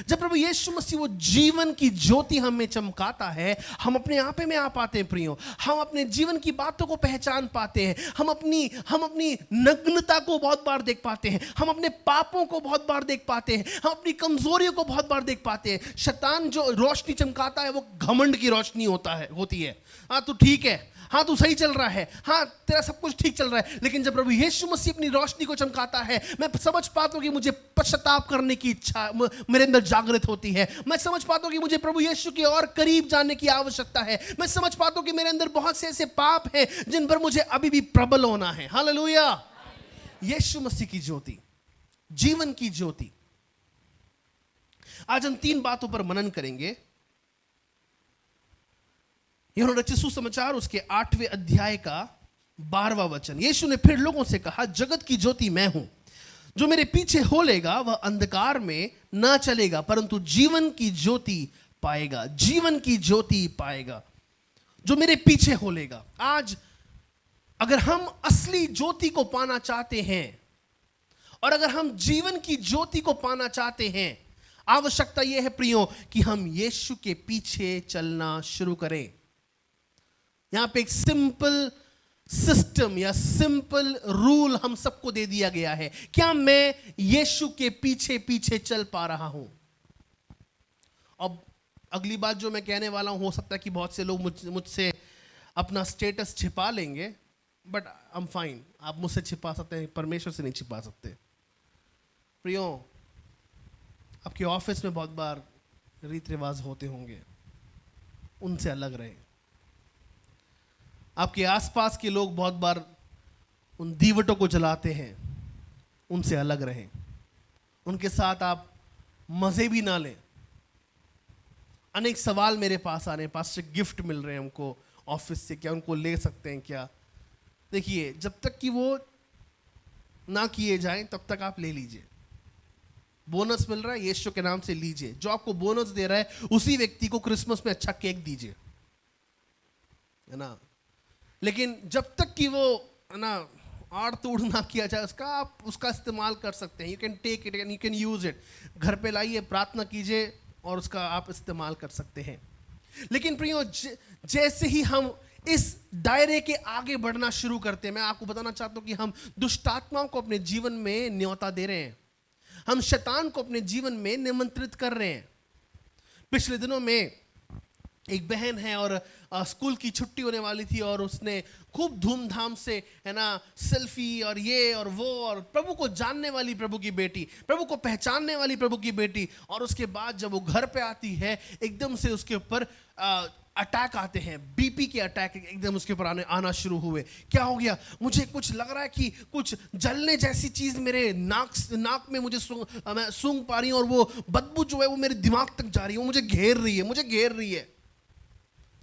जब प्रभु यीशु मसीह वो जीवन की ज्योति हमें चमकाता है, हम अपने आपे में आ पाते हैं प्रियो। हम अपने जीवन की बातों को पहचान पाते हैं, हम अपनी नग्नता को बहुत बार देख पाते हैं, हम अपने पापों को बहुत बार देख पाते हैं, हम अपनी कमजोरियों को बहुत बार देख पाते हैं। शैतान जो रोशनी चमकाता है वो घमंड की रोशनी होती है। हाँ तू ठीक है, हाँ तू सही चल रहा है, हाँ तेरा सब कुछ ठीक चल रहा है। लेकिन जब प्रभु यीशु मसीह अपनी रोशनी को चमकाता है, मैं समझ पाता हूँ कि मुझे पश्चाताप करने की इच्छा मेरे अंदर जागृत होती है। मैं समझ पाता हूँ कि मुझे प्रभु यीशु के और करीब जाने की आवश्यकता है। मैं समझ पाता हूँ कि मेरे अंदर बहुत से ऐसे पाप हैं जिन पर मुझे अभी भी प्रबल होना है। हालेलुया। यीशु मसीह की ज्योति, जीवन की ज्योति। आज हम 3 बातों पर मनन करेंगे। यूहन्ना रचित सुसमाचार उसके 8वें अध्याय का 12वां वचन। यीशु ने फिर लोगों से कहा, जगत की ज्योति मैं हूं, जो मेरे पीछे हो लेगा वह अंधकार में ना चलेगा, परंतु जीवन की ज्योति पाएगा। जीवन की ज्योति पाएगा जो मेरे पीछे हो लेगा। आज अगर हम असली ज्योति को पाना चाहते हैं, और अगर हम जीवन की ज्योति को पाना चाहते हैं, आवश्यकता यह है प्रियो कि हम यीशु के पीछे चलना शुरू करें। यहां पे एक सिंपल सिस्टम या सिंपल रूल हम सबको दे दिया गया है। क्या मैं यीशु के पीछे पीछे चल पा रहा हूं? अब अगली बात जो मैं कहने वाला हूं, हो सकता है कि बहुत से लोग मुझसे अपना स्टेटस छिपा लेंगे, बट आई एम फाइन। आप मुझसे छिपा सकते हैं, परमेश्वर से नहीं छिपा सकते। प्रियो, आपके ऑफिस में बहुत बार रीत रिवाज होते होंगे, उनसे अलग रहे। आपके आसपास के लोग बहुत बार उन दीवटों को जलाते हैं, उनसे अलग रहें। उनके साथ आप मजे भी ना लें। अनेक सवाल मेरे पास आ रहे हैं, पास से गिफ्ट मिल रहे हैं हमको ऑफिस से, क्या उनको ले सकते हैं क्या? देखिए, जब तक कि वो ना किए जाएं तब तक आप ले लीजिए। बोनस मिल रहा है, यीशु के नाम से लीजिए। जो आपको बोनस दे रहा है उसी व्यक्ति को क्रिसमस में अच्छा केक दीजिए, है ना। लेकिन जब तक कि वो, है ना, आड़ तोड़ ना किया जाए उसका, आप उसका इस्तेमाल कर सकते हैं। You can take it and you can use it. घर पे लाइए, प्रार्थना कीजिए और उसका आप इस्तेमाल कर सकते हैं। लेकिन प्रियो, जैसे ही हम इस दायरे के आगे बढ़ना शुरू करते हैं, मैं आपको बताना चाहता हूं कि हम दुष्टात्माओं को अपने जीवन में न्योता दे रहे हैं। हम शैतान को अपने जीवन में निमंत्रित कर रहे हैं। पिछले दिनों में एक बहन है और स्कूल की छुट्टी होने वाली थी और उसने खूब धूमधाम से, है ना, सेल्फी और ये और वो, और प्रभु को जानने वाली प्रभु की बेटी, प्रभु को पहचानने वाली प्रभु की बेटी। और उसके बाद जब वो घर पे आती है, एकदम से उसके ऊपर अटैक आते हैं, बीपी के अटैक एकदम उसके ऊपर आना शुरू हुए। क्या हो गया? मुझे कुछ लग रहा है कि कुछ जलने जैसी चीज मेरे नाक में मुझे मैं सूंघ पा रही हूँ, और वो बदबू जो है वो मेरे दिमाग तक जा रही है, वो मुझे घेर रही है।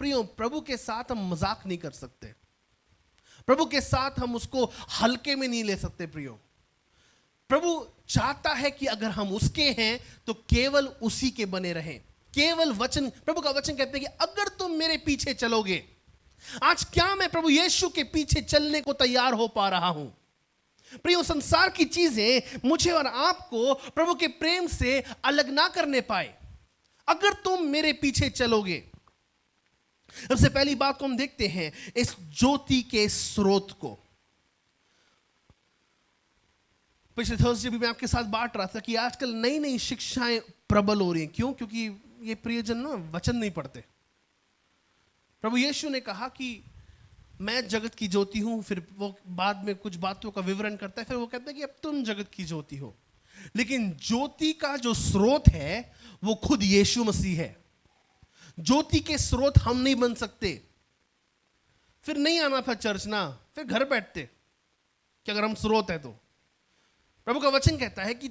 प्रियो, प्रभु के साथ हम मजाक नहीं कर सकते। प्रभु के साथ हम उसको हल्के में नहीं ले सकते। प्रियो, प्रभु चाहता है कि अगर हम उसके हैं तो केवल उसी के बने रहें। केवल वचन, प्रभु का वचन कहते हैं कि अगर तुम मेरे पीछे चलोगे। आज क्या मैं प्रभु यीशु के पीछे चलने को तैयार हो पा रहा हूं? प्रियो, संसार की चीजें मुझे और आपको प्रभु के प्रेम से अलग ना करने पाए अगर तुम मेरे पीछे चलोगे। सबसे पहली बात को हम देखते हैं इस ज्योति के स्रोत को। पिछले थर्सडे भी मैं आपके साथ बांट रहा था कि आजकल नई नई शिक्षाएं प्रबल हो रही हैं। क्यों? क्योंकि ये प्रियजन ना वचन नहीं पढ़ते। प्रभु यीशु ने कहा कि मैं जगत की ज्योति हूं, फिर वो बाद में कुछ बातों का विवरण करता है, फिर वो कहता है कि अब तुम जगत की ज्योति हो। लेकिन ज्योति का जो स्रोत है वो खुद यीशु मसीह है। ज्योति के स्रोत हम नहीं बन सकते। फिर नहीं आना था चर्च ना, फिर घर बैठते कि अगर हम स्रोत है तो। प्रभु का वचन कहता है कि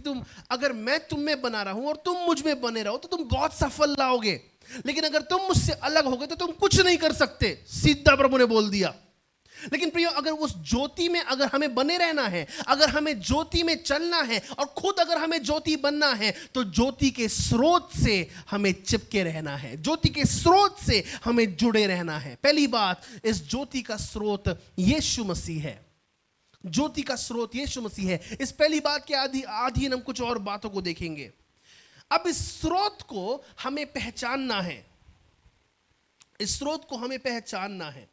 अगर मैं तुम में बना रहा हूं और तुम मुझ में बने रहो तो तुम बहुत सफल रहोगे। लेकिन अगर तुम मुझसे अलग हो गए तो तुम कुछ नहीं कर सकते, सीधा प्रभु ने बोल दिया। लेकिन प्रियो, अगर उस ज्योति में अगर हमें बने रहना है, अगर हमें ज्योति में चलना है और खुद अगर हमें ज्योति बनना है, तो ज्योति के स्रोत से हमें चिपके रहना है, ज्योति के स्रोत से हमें जुड़े रहना है। पहली बात, इस ज्योति का स्रोत यीशु मसीह है। ज्योति का स्रोत यीशु मसीह है। इस पहली बात के अधीन हम कुछ और बातों को देखेंगे। अब इस स्रोत को हमें पहचानना है। इस स्रोत को हमें पहचानना है।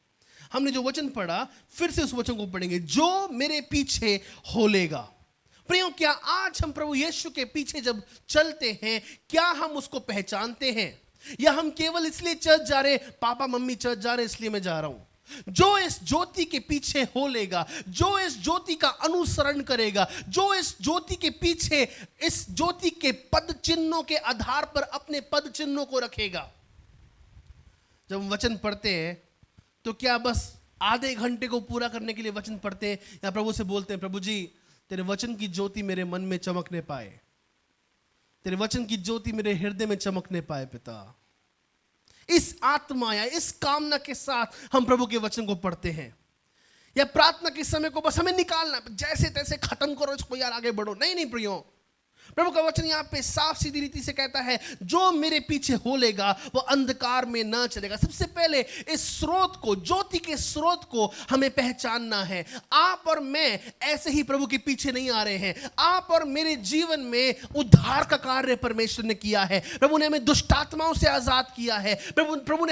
हमने जो वचन पढ़ा, फिर से उस वचन को पढ़ेंगे, जो मेरे पीछे होलेगा। प्रियो, क्या आज हम प्रभु यीशु के पीछे जब चलते हैं, क्या हम उसको पहचानते हैं, या हम केवल इसलिए चर्च जा रहे, पापा मम्मी चर्च जा रहे इसलिए मैं जा रहा हूं? जो इस ज्योति के पीछे होलेगा, जो इस ज्योति का अनुसरण करेगा, जो इस ज्योति के पीछे, इस ज्योति के पद चिन्हों के आधार पर अपने पद चिन्हों को रखेगा। जब हम वचन पढ़ते हैं तो क्या बस आधे घंटे को पूरा करने के लिए वचन पढ़ते हैं, या प्रभु से बोलते हैं, प्रभु जी तेरे वचन की ज्योति मेरे मन में चमकने पाए, तेरे वचन की ज्योति मेरे हृदय में चमकने पाए पिता। इस आत्मा या इस कामना के साथ हम प्रभु के वचन को पढ़ते हैं। या प्रार्थना के समय को बस हमें निकालना, जैसे तैसे खत्म करो इसको यार, आगे बढ़ो। नहीं प्रियो, प्रभु का वचन यहाँ पे साफ सीधी रीति से कहता है, जो मेरे पीछे हो लेगा वो अंधकार में ना चलेगा। सबसे पहले इस स्रोत को, ज्योति के स्रोत को हमें पहचानना है। आप और मैं ऐसे ही प्रभु के पीछे नहीं आ रहे हैं। आप और मेरे जीवन में उद्धार का कार्य परमेश्वर ने किया है। प्रभु ने हमें दुष्ट आत्माओं से आजाद किया है। प्रभु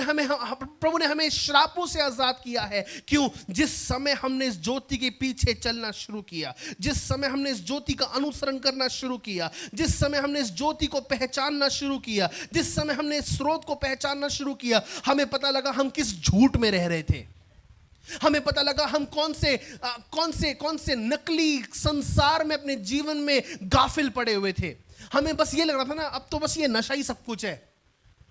ने हमें श्रापों से आजाद किया है। क्यों? जिस समय हमने इस ज्योति के पीछे चलना शुरू किया, जिस समय हमने इस ज्योति का अनुसरण करना शुरू किया, जिस समय हमने इस ज्योति को पहचानना शुरू किया, जिस समय हमने इस स्रोत को पहचानना शुरू किया, हमें पता लगा हम किस झूठ में रह रहे थे। हमें पता लगा हम कौन से नकली संसार में अपने जीवन में गाफिल पड़े हुए थे। हमें बस ये लग रहा था ना, अब तो बस ये नशा ही सब कुछ है।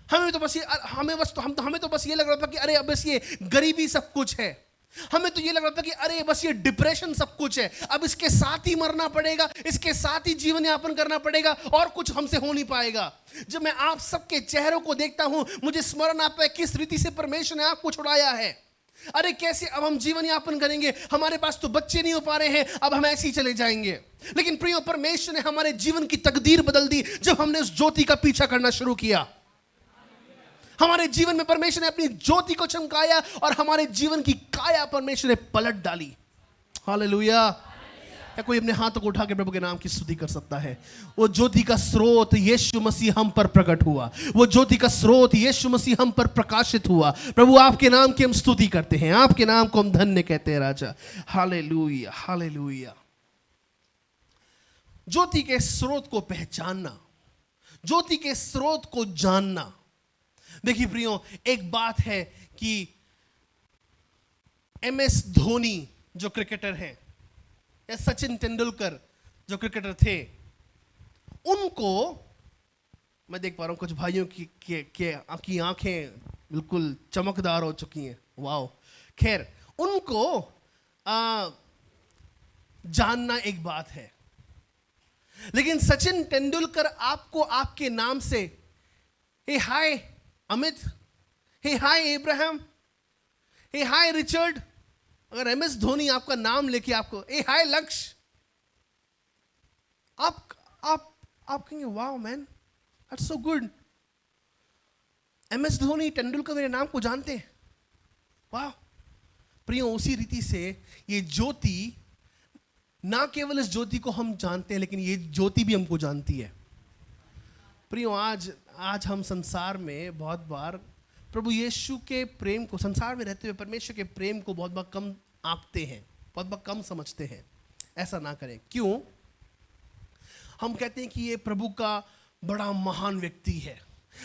हमें तो बस ये लग रहा था कि अरे अब बस ये गरीबी सब कुछ है। हमें तो ये लग रहा था कि अरे बस ये डिप्रेशन सब कुछ है, अब इसके साथ ही मरना पड़ेगा, इसके साथ ही जीवन यापन करना पड़ेगा, और कुछ हमसे हो नहीं पाएगा। जब मैं आप सबके चेहरों को देखता हूं, मुझे स्मरण आता है किस रीति से परमेश्वर ने आपको छुड़ाया है। अरे कैसे अब हम जीवन यापन करेंगे, हमारे पास तो बच्चे नहीं हो पा रहे हैं, अब हम ऐसे ही चले जाएंगे। लेकिन प्रियो, परमेश्वर ने हमारे जीवन की तकदीर बदल दी जब हमने उस ज्योति का पीछा करना शुरू किया। हमारे जीवन में परमेश्वर ने अपनी ज्योति को चमकाया और हमारे जीवन की काया परमेश्वर ने पलट डाली। हालेलुया। या कोई अपने हाथों को उठा के प्रभु के नाम की स्तुति कर सकता है? वो ज्योति का स्रोत यीशु मसीह हम पर प्रकट हुआ, वो ज्योति का स्रोत यीशु मसीह हम पर प्रकाशित हुआ। प्रभु, आपके नाम की हम स्तुति करते हैं, आपके नाम को हम धन्य कहते हैं राजा। Hallelujah, hallelujah. ज्योति के स्रोत को पहचानना, ज्योति के स्रोत को जानना। देखिए प्रियो, एक बात है कि MS धोनी जो क्रिकेटर हैं, या सचिन तेंदुलकर जो क्रिकेटर थे, उनको मैं देख पा रहा हूं कुछ भाइयों की आंखें बिल्कुल चमकदार हो चुकी हैं। वाओ। खैर, उनको जानना एक बात है, लेकिन सचिन तेंदुलकर आपको आपके नाम से, हे हाय अमित, हे हाय इब्राहिम, हे हाय रिचर्ड, अगर MS धोनी आपका नाम लेके आपको हे हाय लक्ष्य, आप कहेंगे wow man, that's so good. MS Dhoni, Tendulkar मेरे नाम को जानते हैं, वाह। प्रियो, उसी रीति से ये ज्योति, ना केवल इस ज्योति को हम जानते हैं, लेकिन ये ज्योति भी हमको जानती है। प्रियो, आज हम संसार में बहुत बार प्रभु यीशु के प्रेम को, संसार में रहते हुए परमेश्वर के प्रेम को बहुत बार कम आंकते हैं, बहुत बार कम समझते हैं। ऐसा ना करें। क्यों? हम कहते हैं कि ये प्रभु का बड़ा महान व्यक्ति है,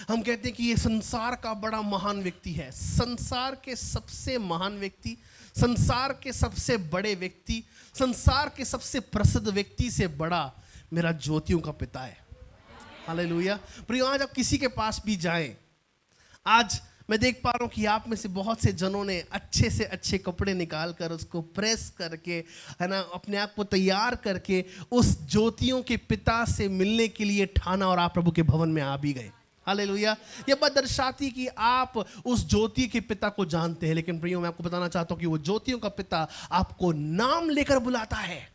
हम कहते हैं कि ये संसार का बड़ा महान व्यक्ति है। संसार के सबसे महान व्यक्ति, संसार के सबसे बड़े व्यक्ति, संसार के सबसे प्रसिद्ध व्यक्ति से बड़ा मेरा ज्योतियों का पिता है। हालेलुया। प्रियो, आज आप किसी के पास भी जाएं, आज मैं देख पा रहा हूं कि आप में से बहुत से जनों ने अच्छे से अच्छे कपड़े निकाल कर, उसको प्रेस करके, है ना, अपने आप को तैयार करके उस ज्योतियों के पिता से मिलने के लिए ठाना, और आप प्रभु के भवन में आ भी गए। हालेलुया। यह बात दर्शाती कि आप उस ज्योति के पिता को जानते हैं। लेकिन प्रियो, मैं आपको बताना चाहता हूं कि वो ज्योतियों का पिता आपको नाम लेकर बुलाता है।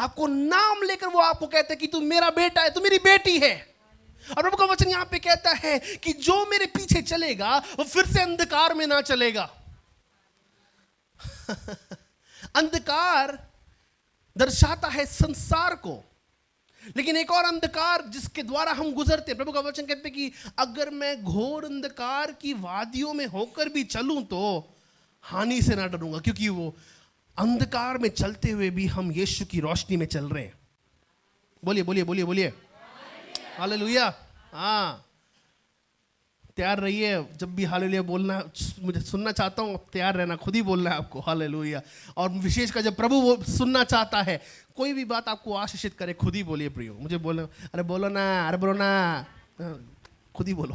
आपको नाम लेकर वो आपको कहता है कि तू मेरा बेटा है, तू मेरी बेटी है। और प्रभु का वचन यहां पे कहता है कि जो मेरे पीछे चलेगा वो फिर से अंधकार में ना चलेगा। अंधकार दर्शाता है संसार को, लेकिन एक और अंधकार जिसके द्वारा हम गुजरते, प्रभु का वचन कहते हैं कि अगर मैं घोर अंधकार की वादियों में होकर भी चलूं तो हानि से ना डरूंगा, क्योंकि वो अंधकार में चलते हुए भी हम यीशु की रोशनी में चल रहे हैं। बोलिए बोलिए बोलिए बोलिए हालेलुया। हाँ, तैयार रहिए। जब भी हालेलुया बोलना, मुझे सुनना चाहता हूँ, तैयार रहना, खुद ही बोलना है आपको हालेलुया। और विशेषकर जब प्रभु वो सुनना चाहता है, कोई भी बात आपको आशीषित करे, खुद ही बोलिए प्रियो। मुझे बोलो, अरे बोलो ना, अरे बोलो ना, खुद ही बोलो।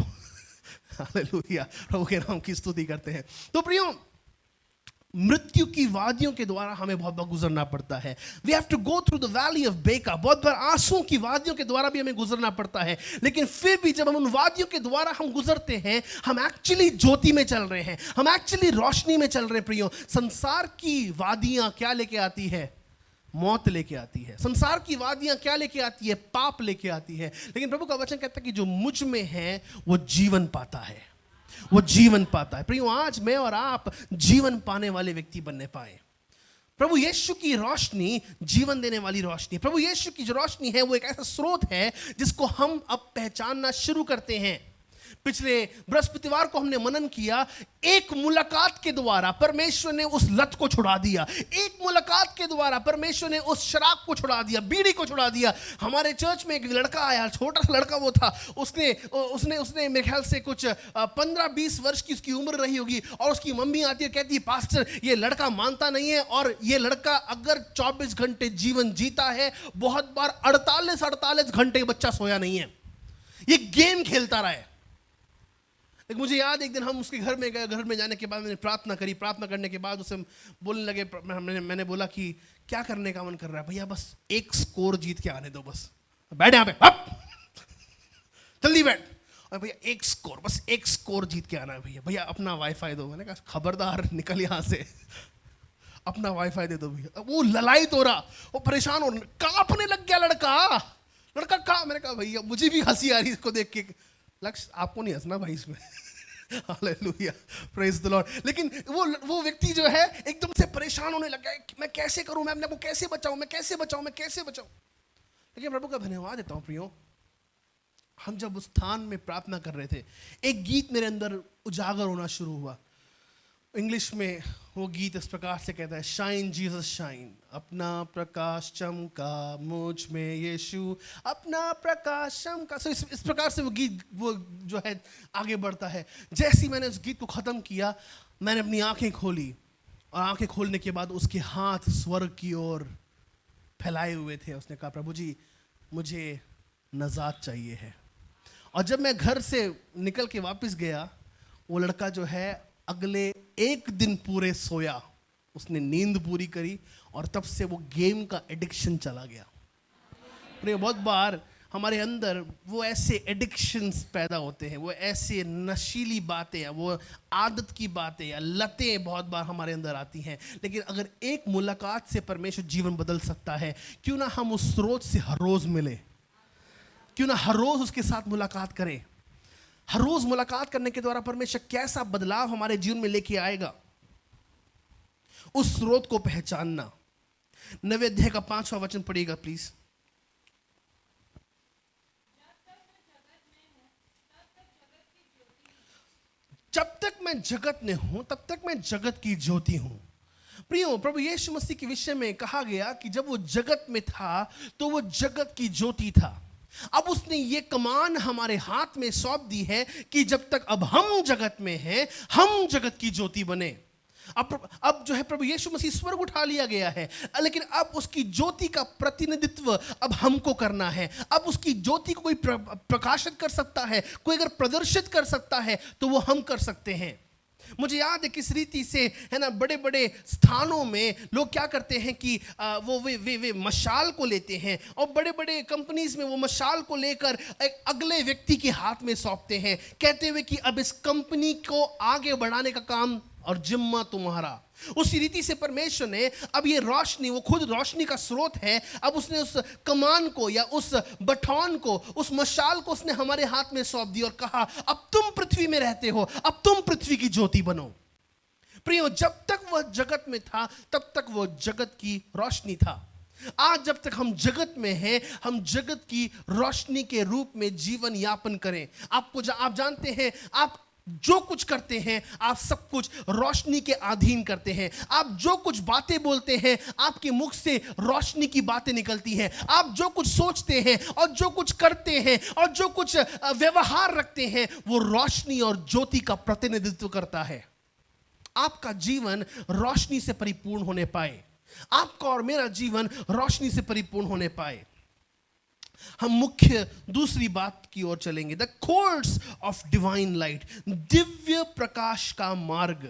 हालेलुया। प्रभु के नाम की स्तुति करते हैं। तो प्रियो, मृत्यु की वादियों के द्वारा हमें बहुत बार गुजरना पड़ता है। We have to go through the valley of Baca. बहुत बार आंसुओं की वादियों के द्वारा भी हमें गुजरना पड़ता है, लेकिन फिर भी जब हम उन वादियों के द्वारा हम गुजरते हैं, हम एक्चुअली ज्योति में चल रहे हैं, हम एक्चुअली रोशनी में चल रहे हैं। प्रियो, संसार की वादियां क्या लेके आती है? मौत लेके आती है। संसार की वादियां क्या लेके आती है? पाप लेके आती है। लेकिन प्रभु का वचन कहता है कि जो मुझ में है वो जीवन पाता है, वो जीवन पाता है। प्रियो, आज मैं और आप जीवन पाने वाले व्यक्ति बनने पाए। प्रभु यीशु की रोशनी जीवन देने वाली रोशनी है। प्रभु यीशु की जो रोशनी है वो एक ऐसा स्रोत है जिसको हम अब पहचानना शुरू करते हैं। पिछले बृहस्पतिवार को हमने मनन किया, एक मुलाकात के द्वारा परमेश्वर ने उस लत को छुड़ा दिया। एक मुलाकात के द्वारा परमेश्वर ने उस शराब को छुड़ा दिया, बीड़ी को छुड़ा दिया। हमारे चर्च में एक लड़का आया, छोटा सा लड़का वो था, उसने मेरे ख्याल से कुछ 15-20 वर्ष की उसकी उम्र रही होगी। और उसकी मम्मी आती है, कहती है, पास्टर ये लड़का मानता नहीं है, और ये लड़का अगर 24 घंटे जीवन जीता है, बहुत बार 48 घंटे बच्चा सोया नहीं है, ये गेम खेलता रहा है। मुझे याद, एक दिन हम उसके घर में गए। घर में जाने के बाद मैंने प्रार्थना करी। प्रार्थना करने के बाद उसे बोलने लगे, मैंने बोला कि क्या करने का मन कर रहा है? भैया बस एक स्कोर जीत के आने दो, बस बैठ यहाँ पे, जल्दी बैठ। और भैया एक स्कोर, बस एक स्कोर जीत के आना है भैया। भैया अपना वाईफाई दो। मैंने कहा खबरदार, निकल यहाँ से, अपना वाईफाई दे दो भैया। वो ललायत हो रहा, वो परेशान हो, कांपने लग गया लड़का कहाँ? मैंने कहा भैया मुझे भी हंसी आ रही इसको देख के। लक्ष्य, आपको नहीं हंसना भाई इसमें। Hallelujah, praise the Lord. लेकिन वो व्यक्ति जो है एकदम से परेशान होने लगा कि मैं कैसे करूं, मैं अपने को कैसे बचाऊं, मैं कैसे बचाऊं। लेकिन प्रभु का धन्यवाद देता हूं प्रियो, हम जब उस स्थान में प्रार्थना कर रहे थे, एक गीत मेरे अंदर उजागर होना शुरू हुआ। इंग्लिश में वो गीत इस प्रकार से कहता है, शाइन जीसस शाइन, अपना प्रकाश चमका मुझ में यीशु, अपना प्रकाश चमका। इस प्रकार से वो गीत वो जो है आगे बढ़ता है। जैसे ही मैंने उस गीत को ख़त्म किया, मैंने अपनी आंखें खोली, और आंखें खोलने के बाद उसके हाथ स्वर्ग की ओर फैलाए हुए थे। उसने कहा, प्रभु जी मुझे नजात चाहिए है। और जब मैं घर से निकल के वापस गया, वो लड़का जो है अगले एक दिन पूरे सोया, उसने नींद पूरी करी, और तब से वो गेम का एडिक्शन चला गया। बहुत बार हमारे अंदर वो ऐसे एडिक्शंस पैदा होते हैं, वो ऐसे नशीली बातें या वो आदत की बातें या लतें बहुत बार हमारे अंदर आती हैं। लेकिन अगर एक मुलाकात से परमेश्वर जीवन बदल सकता है, क्यों ना हम उस स्रोत से हर रोज मिले, क्यों ना हर रोज उसके साथ मुलाकात करें। हर रोज मुलाकात करने के द्वारा परमेश्वर कैसा बदलाव हमारे जीवन में लेके आएगा, उस स्रोत को पहचानना। 9वें अध्याय का 5वां वचन पढ़िएगा प्लीज। जब तक मैं जगत में हूं तब तक मैं जगत की ज्योति हूं। प्रियो, प्रभु यीशु मसीह के विषय में कहा गया कि जब वो जगत में था तो वो जगत की ज्योति था। अब उसने ये कमान हमारे हाथ में सौंप दी है कि जब तक अब हम जगत में हैं, हम जगत की ज्योति बने। अब जो है प्रभु यीशु मसीह स्वर्ग उठा लिया गया है, लेकिन अब उसकी ज्योति का प्रतिनिधित्व अब हमको करना है। अब उसकी ज्योति को कोई प्रकाशित कर सकता है, कोई अगर प्रदर्शित कर सकता है तो वो हम कर सकते हैं। मुझे याद है किस रीति से, है ना, बड़े बड़े स्थानों में लोग क्या करते हैं कि वो वे मशाल को लेते हैं, और बड़े बड़े कंपनीज में वो मशाल को लेकर एक अगले व्यक्ति के हाथ में सौंपते हैं, कहते हुए कि अब इस कंपनी को आगे बढ़ाने का काम और जिम्मा तुम्हारा। उसी रीति से परमेश्वर ने अब ये रोशनी, वो खुद रोशनी का स्रोत है, अब उसने उस कमान को या उस बटौन को, उस मशाल को उसने हमारे हाथ में सौंप दी और कहा, अब तुम पृथ्वी में रहते हो, अब तुम पृथ्वी की ज्योति बनो। प्रियो, जब तक वह जगत में था तब तक वह जगत की रोशनी था। आज जब तक हम जगत में हैं, हम जगत की रोशनी के रूप में जीवन यापन करें। आप जानते हैं, आप जो कुछ करते हैं आप सब कुछ रोशनी के अधीन करते हैं। आप जो कुछ बातें बोलते हैं आपके मुख से रोशनी की बातें निकलती हैं। आप जो कुछ सोचते हैं और जो कुछ करते हैं और जो कुछ व्यवहार रखते हैं वो रोशनी और ज्योति का प्रतिनिधित्व करता है। आपका जीवन रोशनी से परिपूर्ण होने पाए, आपका और मेरा जीवन रोशनी से परिपूर्ण होने पाए। हम मुख्य दूसरी बात की ओर चलेंगे, the course of divine light, दिव्य प्रकाश का मार्ग।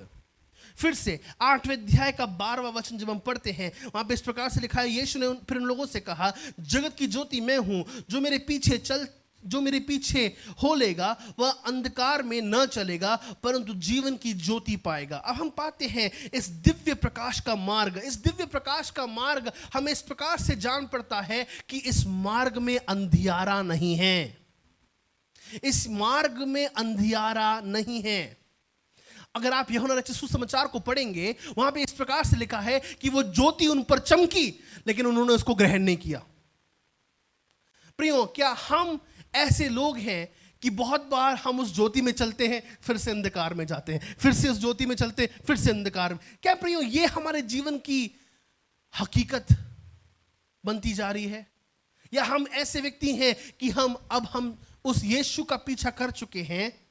फिर से 8वें अध्याय का 12वां वचन जब हम पढ़ते हैं, वहां पे इस प्रकार से लिखा है, यीशु ने फिर उन लोगों से कहा, जगत की ज्योति मैं हूं, जो मेरे पीछे जो मेरे पीछे हो लेगा वह अंधकार में न चलेगा परंतु जीवन की ज्योति पाएगा। अब हम पाते हैं इस दिव्य प्रकाश का मार्ग, इस दिव्य प्रकाश का मार्ग हमें इस प्रकार से जान पड़ता है कि इस मार्ग में अंधियारा नहीं है, इस मार्ग में अंधियारा नहीं है। अगर आप यूहन्ना रचित सुसमाचार को पढ़ेंगे वहां पे इस प्रकार से लिखा है कि वो ज्योति उन पर चमकी लेकिन उन्होंने उसको ग्रहण नहीं किया। प्रियो, क्या हम ऐसे लोग हैं कि बहुत बार हम उस ज्योति में चलते हैं फिर से अंधकार में जाते हैं, फिर से उस ज्योति में चलते हैं फिर से अंधकार में? क्या प्रियो ये हमारे जीवन की हकीकत बनती जा रही है? या हम ऐसे व्यक्ति हैं कि हम उस यीशु का पीछा कर चुके हैं,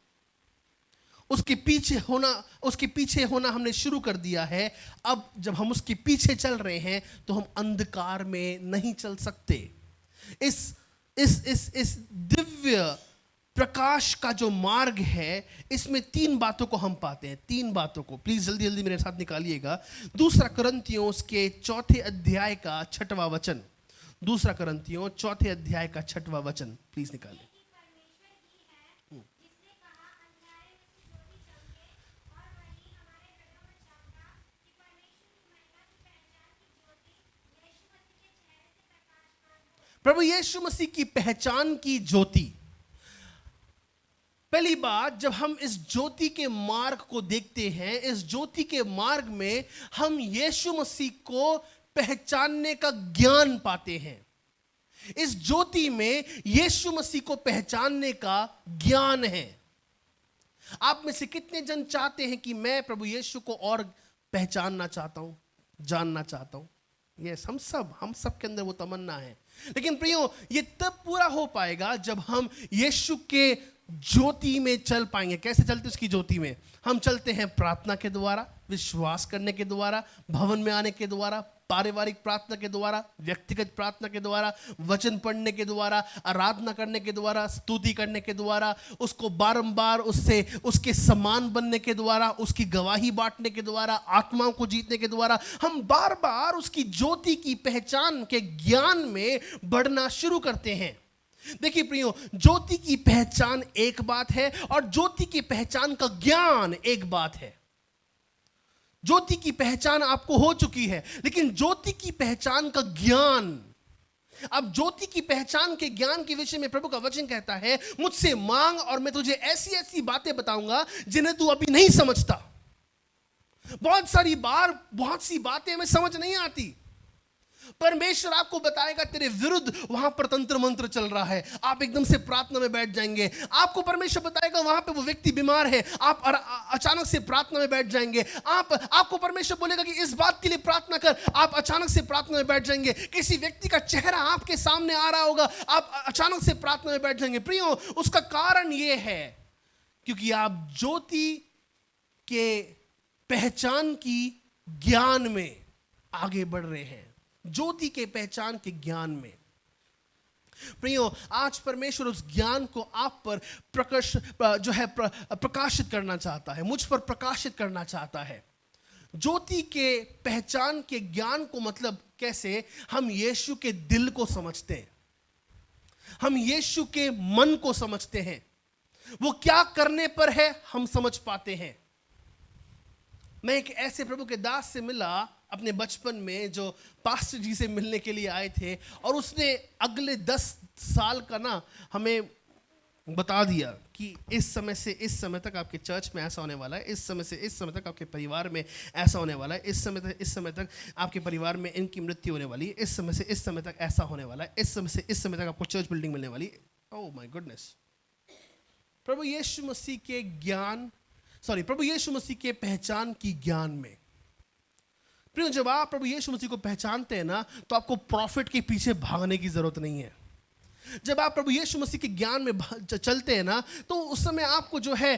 उसके पीछे होना हमने शुरू कर दिया है, अब जब हम उसके पीछे चल रहे हैं तो हम अंधकार में नहीं चल सकते। इस दिव्य प्रकाश का जो मार्ग है इसमें 3 बातों को हम पाते हैं, 3 बातों को प्लीज जल्दी जल्दी मेरे साथ निकालिएगा। 2 कुरिन्थियों उसके 4 अध्याय का 6वां वचन, 2 कुरिन्थियों 4 अध्याय का 6वां वचन प्लीज निकालिए। प्रभु यीशु मसीह की पहचान की ज्योति। पहली बात, जब हम इस ज्योति के मार्ग को देखते हैं, इस ज्योति के मार्ग में हम यीशु मसीह को पहचानने का ज्ञान पाते हैं। इस ज्योति में यीशु मसीह को पहचानने का ज्ञान है। आप में से कितने जन चाहते हैं कि मैं प्रभु यीशु को और पहचानना चाहता हूं, जानना चाहता हूं? यस, हम सब के अंदर वो तमन्ना है। लेकिन प्रियो, ये तब पूरा हो पाएगा जब हम यीशु के ज्योति में चल पाएंगे। कैसे चलते उसकी ज्योति में? हम चलते हैं प्रार्थना के द्वारा, विश्वास करने के द्वारा, भवन में आने के द्वारा, पारिवारिक प्रार्थना के द्वारा, व्यक्तिगत प्रार्थना के द्वारा, वचन पढ़ने के द्वारा, आराधना करने के द्वारा, स्तुति करने के द्वारा, उसको बारंबार उसके समान बनने के द्वारा, उसकी गवाही बांटने के द्वारा, आत्माओं को जीतने के द्वारा हम बार बार उसकी ज्योति की पहचान के ज्ञान में बढ़ना शुरू करते हैं। देखिए प्रियो, ज्योति की पहचान एक बात है और ज्योति की पहचान का ज्ञान एक बात है। ज्योति की पहचान आपको हो चुकी है, लेकिन ज्योति की पहचान का ज्ञान, अब ज्योति की पहचान के ज्ञान के विषय में प्रभु का वचन कहता है, मुझसे मांग और मैं तुझे ऐसी ऐसी बातें बताऊंगा जिन्हें तू अभी नहीं समझता। बहुत सी बातें हमें समझ नहीं आती। परमेश्वर आपको बताएगा तेरे विरुद्ध वहां पर तंत्र मंत्र चल रहा है, आप एकदम से प्रार्थना में बैठ जाएंगे। आपको परमेश्वर बताएगा वहां पे वो व्यक्ति बीमार है, आप अचानक से प्रार्थना में बैठ जाएंगे। आपको परमेश्वर बोलेगा कि इस बात के लिए प्रार्थना कर, आप अचानक से प्रार्थना में बैठ जाएंगे। किसी व्यक्ति का चेहरा आपके सामने आ रहा होगा, आप अचानक से प्रार्थना में बैठ जाएंगे। प्रियो, उसका कारण ये है क्योंकि आप ज्योति के पहचान की ज्ञान में आगे बढ़ रहे हैं, ज्योति के पहचान के ज्ञान में। प्रियो, आज परमेश्वर उस ज्ञान को आप पर प्रकाशित करना चाहता है, मुझ पर प्रकाशित करना चाहता है। ज्योति के पहचान के ज्ञान को मतलब कैसे? हम यीशु के दिल को समझते हैं, हम यीशु के मन को समझते हैं, वो क्या करने पर है हम समझ पाते हैं। मैं एक ऐसे प्रभु के दास से मिला अपने बचपन में जो पास्टर जी से मिलने के लिए आए थे, और उसने अगले 10 साल का हमें बता दिया कि इस समय से इस समय तक आपके चर्च में ऐसा होने वाला है, इस समय से इस समय तक आपके परिवार में ऐसा होने वाला है, इस समय तक आपके परिवार में इनकी मृत्यु होने वाली है, इस समय से इस समय तक ऐसा होने वाला है, इस समय से इस समय तक आपको चर्च बिल्डिंग मिलने वाली है। Oh my goodness. प्रभु यीशु मसीह के पहचान की ज्ञान में, प्रियो, जब आप प्रभु यीशु मसीह को पहचानते हैं ना, तो आपको प्रॉफिट के पीछे भागने की जरूरत नहीं है। जब आप प्रभु यीशु मसीह के ज्ञान में चलते हैं ना, तो उस समय आपको जो है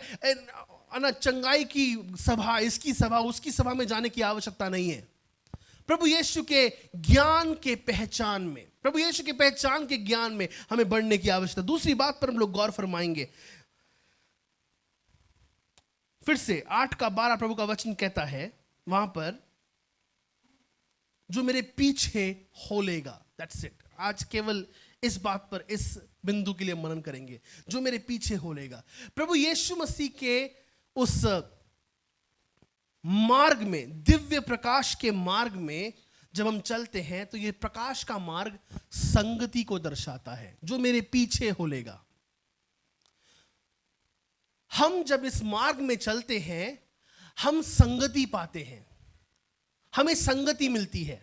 चंगाई की सभा, इसकी सभा, उसकी सभा में जाने की आवश्यकता नहीं है। प्रभु यीशु के ज्ञान के पहचान में, प्रभु यीशु के पहचान के ज्ञान में हमें बढ़ने की आवश्यकता। दूसरी बात पर हम लोग गौर फरमाएंगे। फिर से 8:12 प्रभु का वचन कहता है वहां पर, जो मेरे पीछे हो लेगा। That's it. आज केवल इस बात पर, इस बिंदु के लिए मनन करेंगे, जो मेरे पीछे हो लेगा। प्रभु यीशु मसीह के उस मार्ग में, दिव्य प्रकाश के मार्ग में जब हम चलते हैं तो ये प्रकाश का मार्ग संगति को दर्शाता है, जो मेरे पीछे हो लेगा। हम जब इस मार्ग में चलते हैं हम संगति पाते हैं, हमें संगति मिलती है।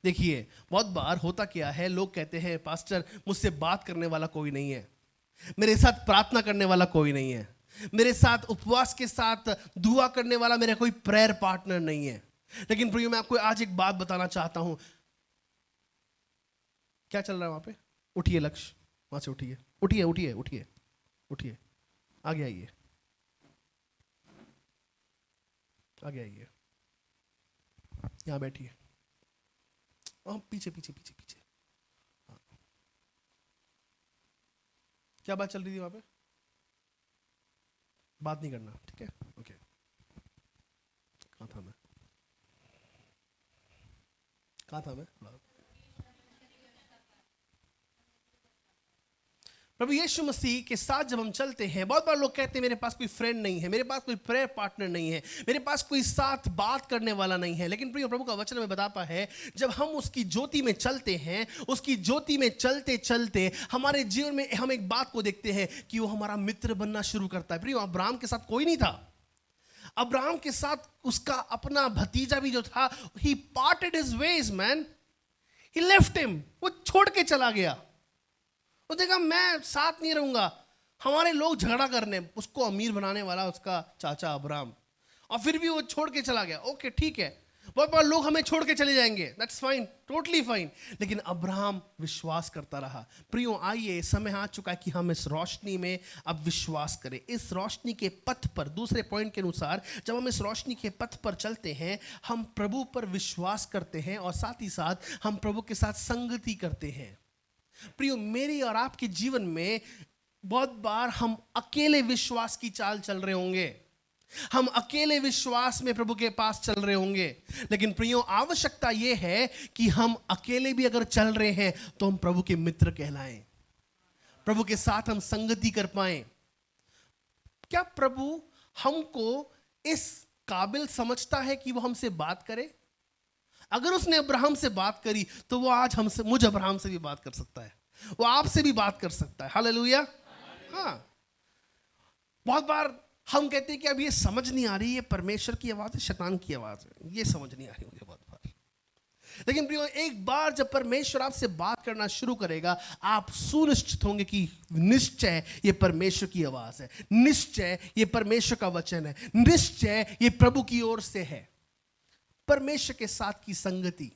देखिए बहुत बार होता क्या है, लोग कहते हैं पास्टर मुझसे बात करने वाला कोई नहीं है, मेरे साथ प्रार्थना करने वाला कोई नहीं है, मेरे साथ उपवास के साथ दुआ करने वाला मेरा कोई प्रेयर पार्टनर नहीं है। लेकिन प्रियो मैं आपको आज एक बात बताना चाहता हूं। क्या चल रहा है वहां पे? उठिए लक्ष्य, वहां से उठिए, उठिए उठिए उठिए उठिए, आगे आइए, आगे आइए, यहां बैठिए, पीछे पीछे पीछे पीछे। हाँ। क्या बात चल रही थी वहां पे? बात नहीं करना, ठीक है, ओके। कहां था मैं? प्रभु यीशु मसीह के साथ जब हम चलते हैं, बहुत बार लोग कहते हैं मेरे पास कोई फ्रेंड नहीं है, मेरे पास कोई प्रेयर पार्टनर नहीं है, मेरे पास कोई साथ बात करने वाला नहीं है। लेकिन प्रिय प्रभु का वचन में बताता है जब हम उसकी ज्योति में चलते हैं, उसकी ज्योति में चलते चलते हमारे जीवन में हम एक बात को देखते हैं कि वो हमारा मित्र बनना शुरू करता है। प्रिय अब्राहम के साथ कोई नहीं था, अब्राहम के साथ उसका अपना भतीजा भी जो था, he parted his ways man, he left him, वो छोड़ के चला गया। वो देखा मैं साथ नहीं रहूंगा, हमारे लोग झगड़ा करने, उसको अमीर बनाने वाला उसका चाचा अब्राहम, और फिर भी वो छोड़ के चला गया। ओके ठीक है, बहुत बार लोग हमें छोड़ के चले जाएंगे, दैट्स फाइन, टोटली फाइन, लेकिन अब्राहम विश्वास करता रहा। प्रियो आइए, समय आ चुका है कि हम इस रोशनी में अब विश्वास करें। इस रोशनी के पथ पर, दूसरे पॉइंट के अनुसार, जब हम इस रोशनी के पथ पर चलते हैं हम प्रभु पर विश्वास करते हैं और साथ ही साथ हम प्रभु के साथ संगति करते हैं। प्रियो मेरे और आपके जीवन में बहुत बार हम अकेले विश्वास की चाल चल रहे होंगे, हम अकेले विश्वास में प्रभु के पास चल रहे होंगे, लेकिन प्रियो आवश्यकता यह है कि हम अकेले भी अगर चल रहे हैं तो हम प्रभु के मित्र कहलाएं, प्रभु के साथ हम संगति कर पाएं। क्या प्रभु हमको इस काबिल समझता है कि वो हमसे बात करे? अगर उसने अब्राहम से बात करी तो वो आज हमसे, मुझ अब्राहम से भी बात कर सकता है, वो आपसे भी बात कर सकता है। हालेलुया। हाँ, बहुत बार हम कहते हैं कि अब ये समझ नहीं आ रही, ये परमेश्वर की आवाज है, शैतान की आवाज है, ये समझ नहीं आ रही मुझे बहुत बार। लेकिन प्रियो एक बार जब परमेश्वर आपसे बात करना शुरू करेगा, आप सुनिश्चित होंगे कि निश्चय ये परमेश्वर की आवाज है, निश्चय ये परमेश्वर का वचन है, निश्चय ये प्रभु की ओर से है। परमेश्वर के साथ की संगति।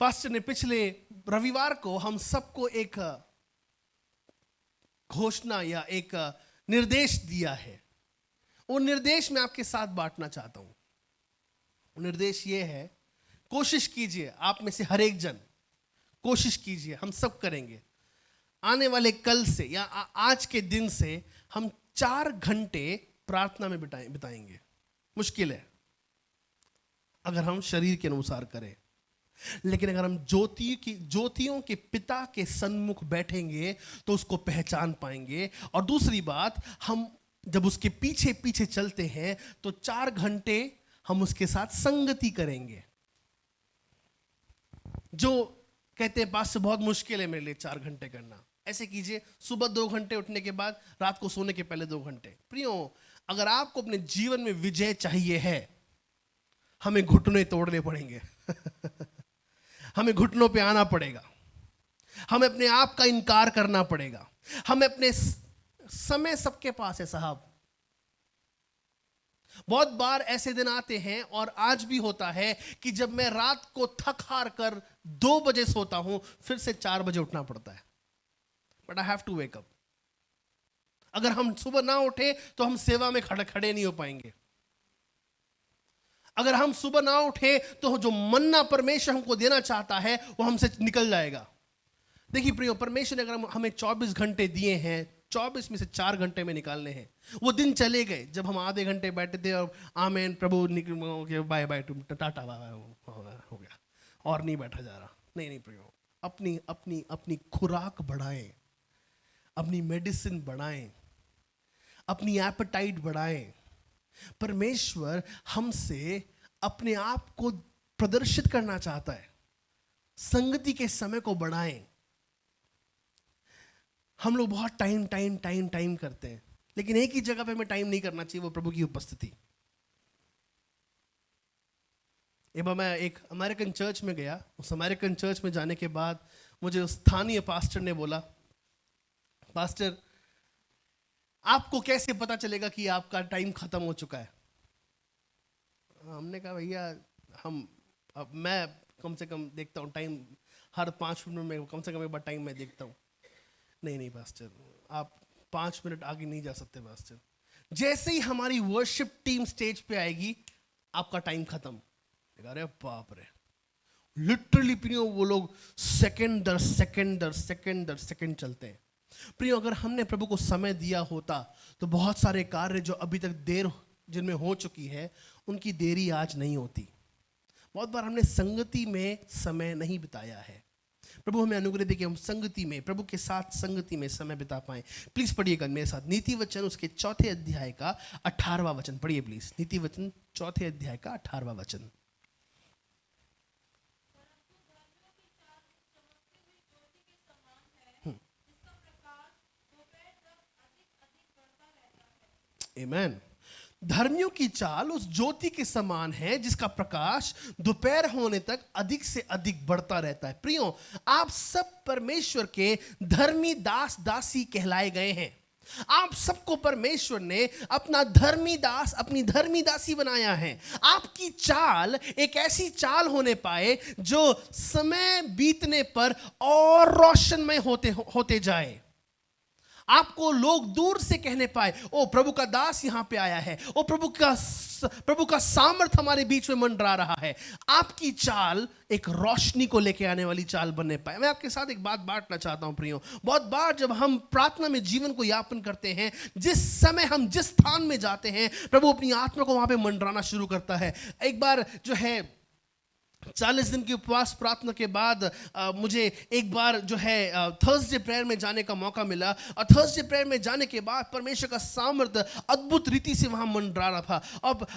पास्टर ने पिछले रविवार को हम सबको एक घोषणा या एक निर्देश दिया है, वो निर्देश मैं आपके साथ बांटना चाहता हूं। वो निर्देश ये है, कोशिश कीजिए, आप में से हर एक जन कोशिश कीजिए, हम सब करेंगे, आने वाले कल से या आज के दिन से हम 4 घंटे प्रार्थना में बिताएंगे। मुश्किल है अगर हम शरीर के अनुसार करें, लेकिन अगर हम ज्योतियों के पिता के सन्मुख बैठेंगे तो उसको पहचान पाएंगे। और दूसरी बात, हम जब उसके पीछे पीछे चलते हैं तो 4 घंटे हम उसके साथ संगति करेंगे। जो कहते हैं पास से बहुत मुश्किल है मेरे लिए 4 घंटे करना, ऐसे कीजिए, सुबह 2 घंटे उठने के बाद, रात को सोने के पहले 2 घंटे। प्रियो अगर आपको अपने जीवन में विजय चाहिए है, हमें घुटने तोड़ने पड़ेंगे हमें घुटनों पे आना पड़ेगा, हमें अपने आप का इनकार करना पड़ेगा, हमें अपने समय सबके पास है साहब। बहुत बार ऐसे दिन आते हैं और आज भी होता है कि जब मैं रात को थक हार कर 2 बजे सोता हूं, फिर से 4 बजे उठना पड़ता है, but I have to wake up. अगर हम सुबह ना उठे तो हम सेवा में खड़े नहीं हो पाएंगे। अगर हम सुबह ना उठे तो जो मन्ना परमेश्वर हमको देना चाहता है वो हमसे निकल जाएगा। देखिए प्रियो, परमेश्वर ने अगर हमें 24 घंटे दिए हैं, 24 में से 4 घंटे में निकालने हैं। वो दिन चले गए जब हम आधे घंटे बैठे थे और आमेन प्रभु बाय बाय टाटा बाय हो गया और नहीं बैठा जा रहा। नहीं प्रियो, अपनी अपनी अपनी खुराक बढ़ाएं, अपनी मेडिसिन बढ़ाएं, अपनी एपेटाइट बढ़ाएं। परमेश्वर हमसे अपने आप को प्रदर्शित करना चाहता है। संगति के समय को बढ़ाएं। हम लोग बहुत टाइम टाइम टाइम टाइम करते हैं, लेकिन एक ही जगह पे हमें टाइम नहीं करना चाहिए, वो प्रभु की उपस्थिति। एक बार मैं एक अमेरिकन चर्च में गया। उस अमेरिकन चर्च में जाने के बाद मुझे उस स्थानीय पास्टर ने बोला, पास्टर आपको कैसे पता चलेगा कि आपका टाइम खत्म हो चुका है? हमने कहा भैया मैं कम से कम देखता हूँ टाइम, हर 5 मिनट में कम से कम एक बार टाइम मैं देखता हूँ। नहीं पास्टर, आप 5 मिनट आगे नहीं जा सकते पास्टर। जैसे ही हमारी वर्शिप टीम स्टेज पे आएगी आपका टाइम खत्म। अरे बाप रे, लिटरली प्रियो वो लोग सेकंड दर सेकंड चलते हैं। प्रियो, अगर हमने प्रभु को समय दिया होता तो बहुत सारे कार्य जो अभी तक देर जिनमें हो चुकी है उनकी देरी आज नहीं होती। बहुत बार हमने संगति में समय नहीं बिताया है। प्रभु हमें अनुग्रह दे कि हम संगति में, प्रभु के साथ संगति में समय बिता पाएं। प्लीज पढ़िएगा मेरे साथ नीति वचन उसके 4 अध्याय का 18वां वचन पढ़िए प्लीज। नीति वचन 4 अध्याय का 18वां वचन। आमेन। धर्मियों की चाल उस ज्योति के समान है जिसका प्रकाश दोपहर होने तक अधिक से अधिक बढ़ता रहता है। प्रियो, आप सब परमेश्वर के धर्मी दास दासी कहलाए गए हैं। आप सबको परमेश्वर ने अपना धर्मी दास, अपनी धर्मी दासी बनाया है। आपकी चाल एक ऐसी चाल होने पाए जो समय बीतने पर और रोशनमय होते जाए। आपको लोग दूर से कहने पाए, ओ प्रभु का दास यहां पे आया है, ओ प्रभु का सामर्थ हमारे बीच में मंडरा रहा है। आपकी चाल एक रोशनी को लेके आने वाली चाल बनने पाए। मैं आपके साथ एक बात बांटना चाहता हूं प्रियो। बहुत बार जब हम प्रार्थना में जीवन को यापन करते हैं, जिस समय हम जिस स्थान में जाते हैं, प्रभु अपनी आत्मा को वहां पे मंडराना शुरू करता है। एक बार जो है 40 दिन की उपवास प्रार्थना के बाद मुझे एक बार जो है थर्सडे प्रेयर में जाने का मौका मिला। और थर्सडे प्रेयर में जाने के बाद परमेश्वर का सामर्थ अद्भुत रीति से वहां मंडरा रहा था। अब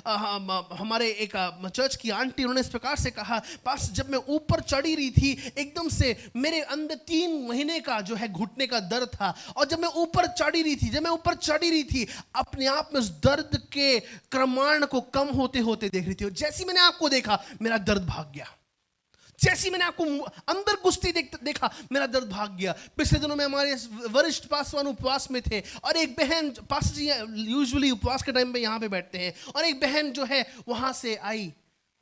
हमारे एक चर्च की आंटी, उन्होंने इस प्रकार से कहा, पास जब मैं ऊपर चढ़ी रही थी, एकदम से मेरे अंदर 3 महीने का जो है घुटने का दर्द था। और जब मैं ऊपर चढ़ी रही थी अपने आप में उस दर्द के क्रमाण को कम होते होते देख रही थी। जैसे मैंने आपको देखा मेरा दर्द भाग गया। जैसी मैंने आपको अंदर कुश्ती देखा मेरा दर्द भाग गया। पिछले दिनों में हमारे वरिष्ठ पासवान उपवास में थे और एक बहन, पास्टर जी यूजुअली उपवास के टाइम पे यहाँ पे बैठते हैं, और एक बहन जो है वहां से आई।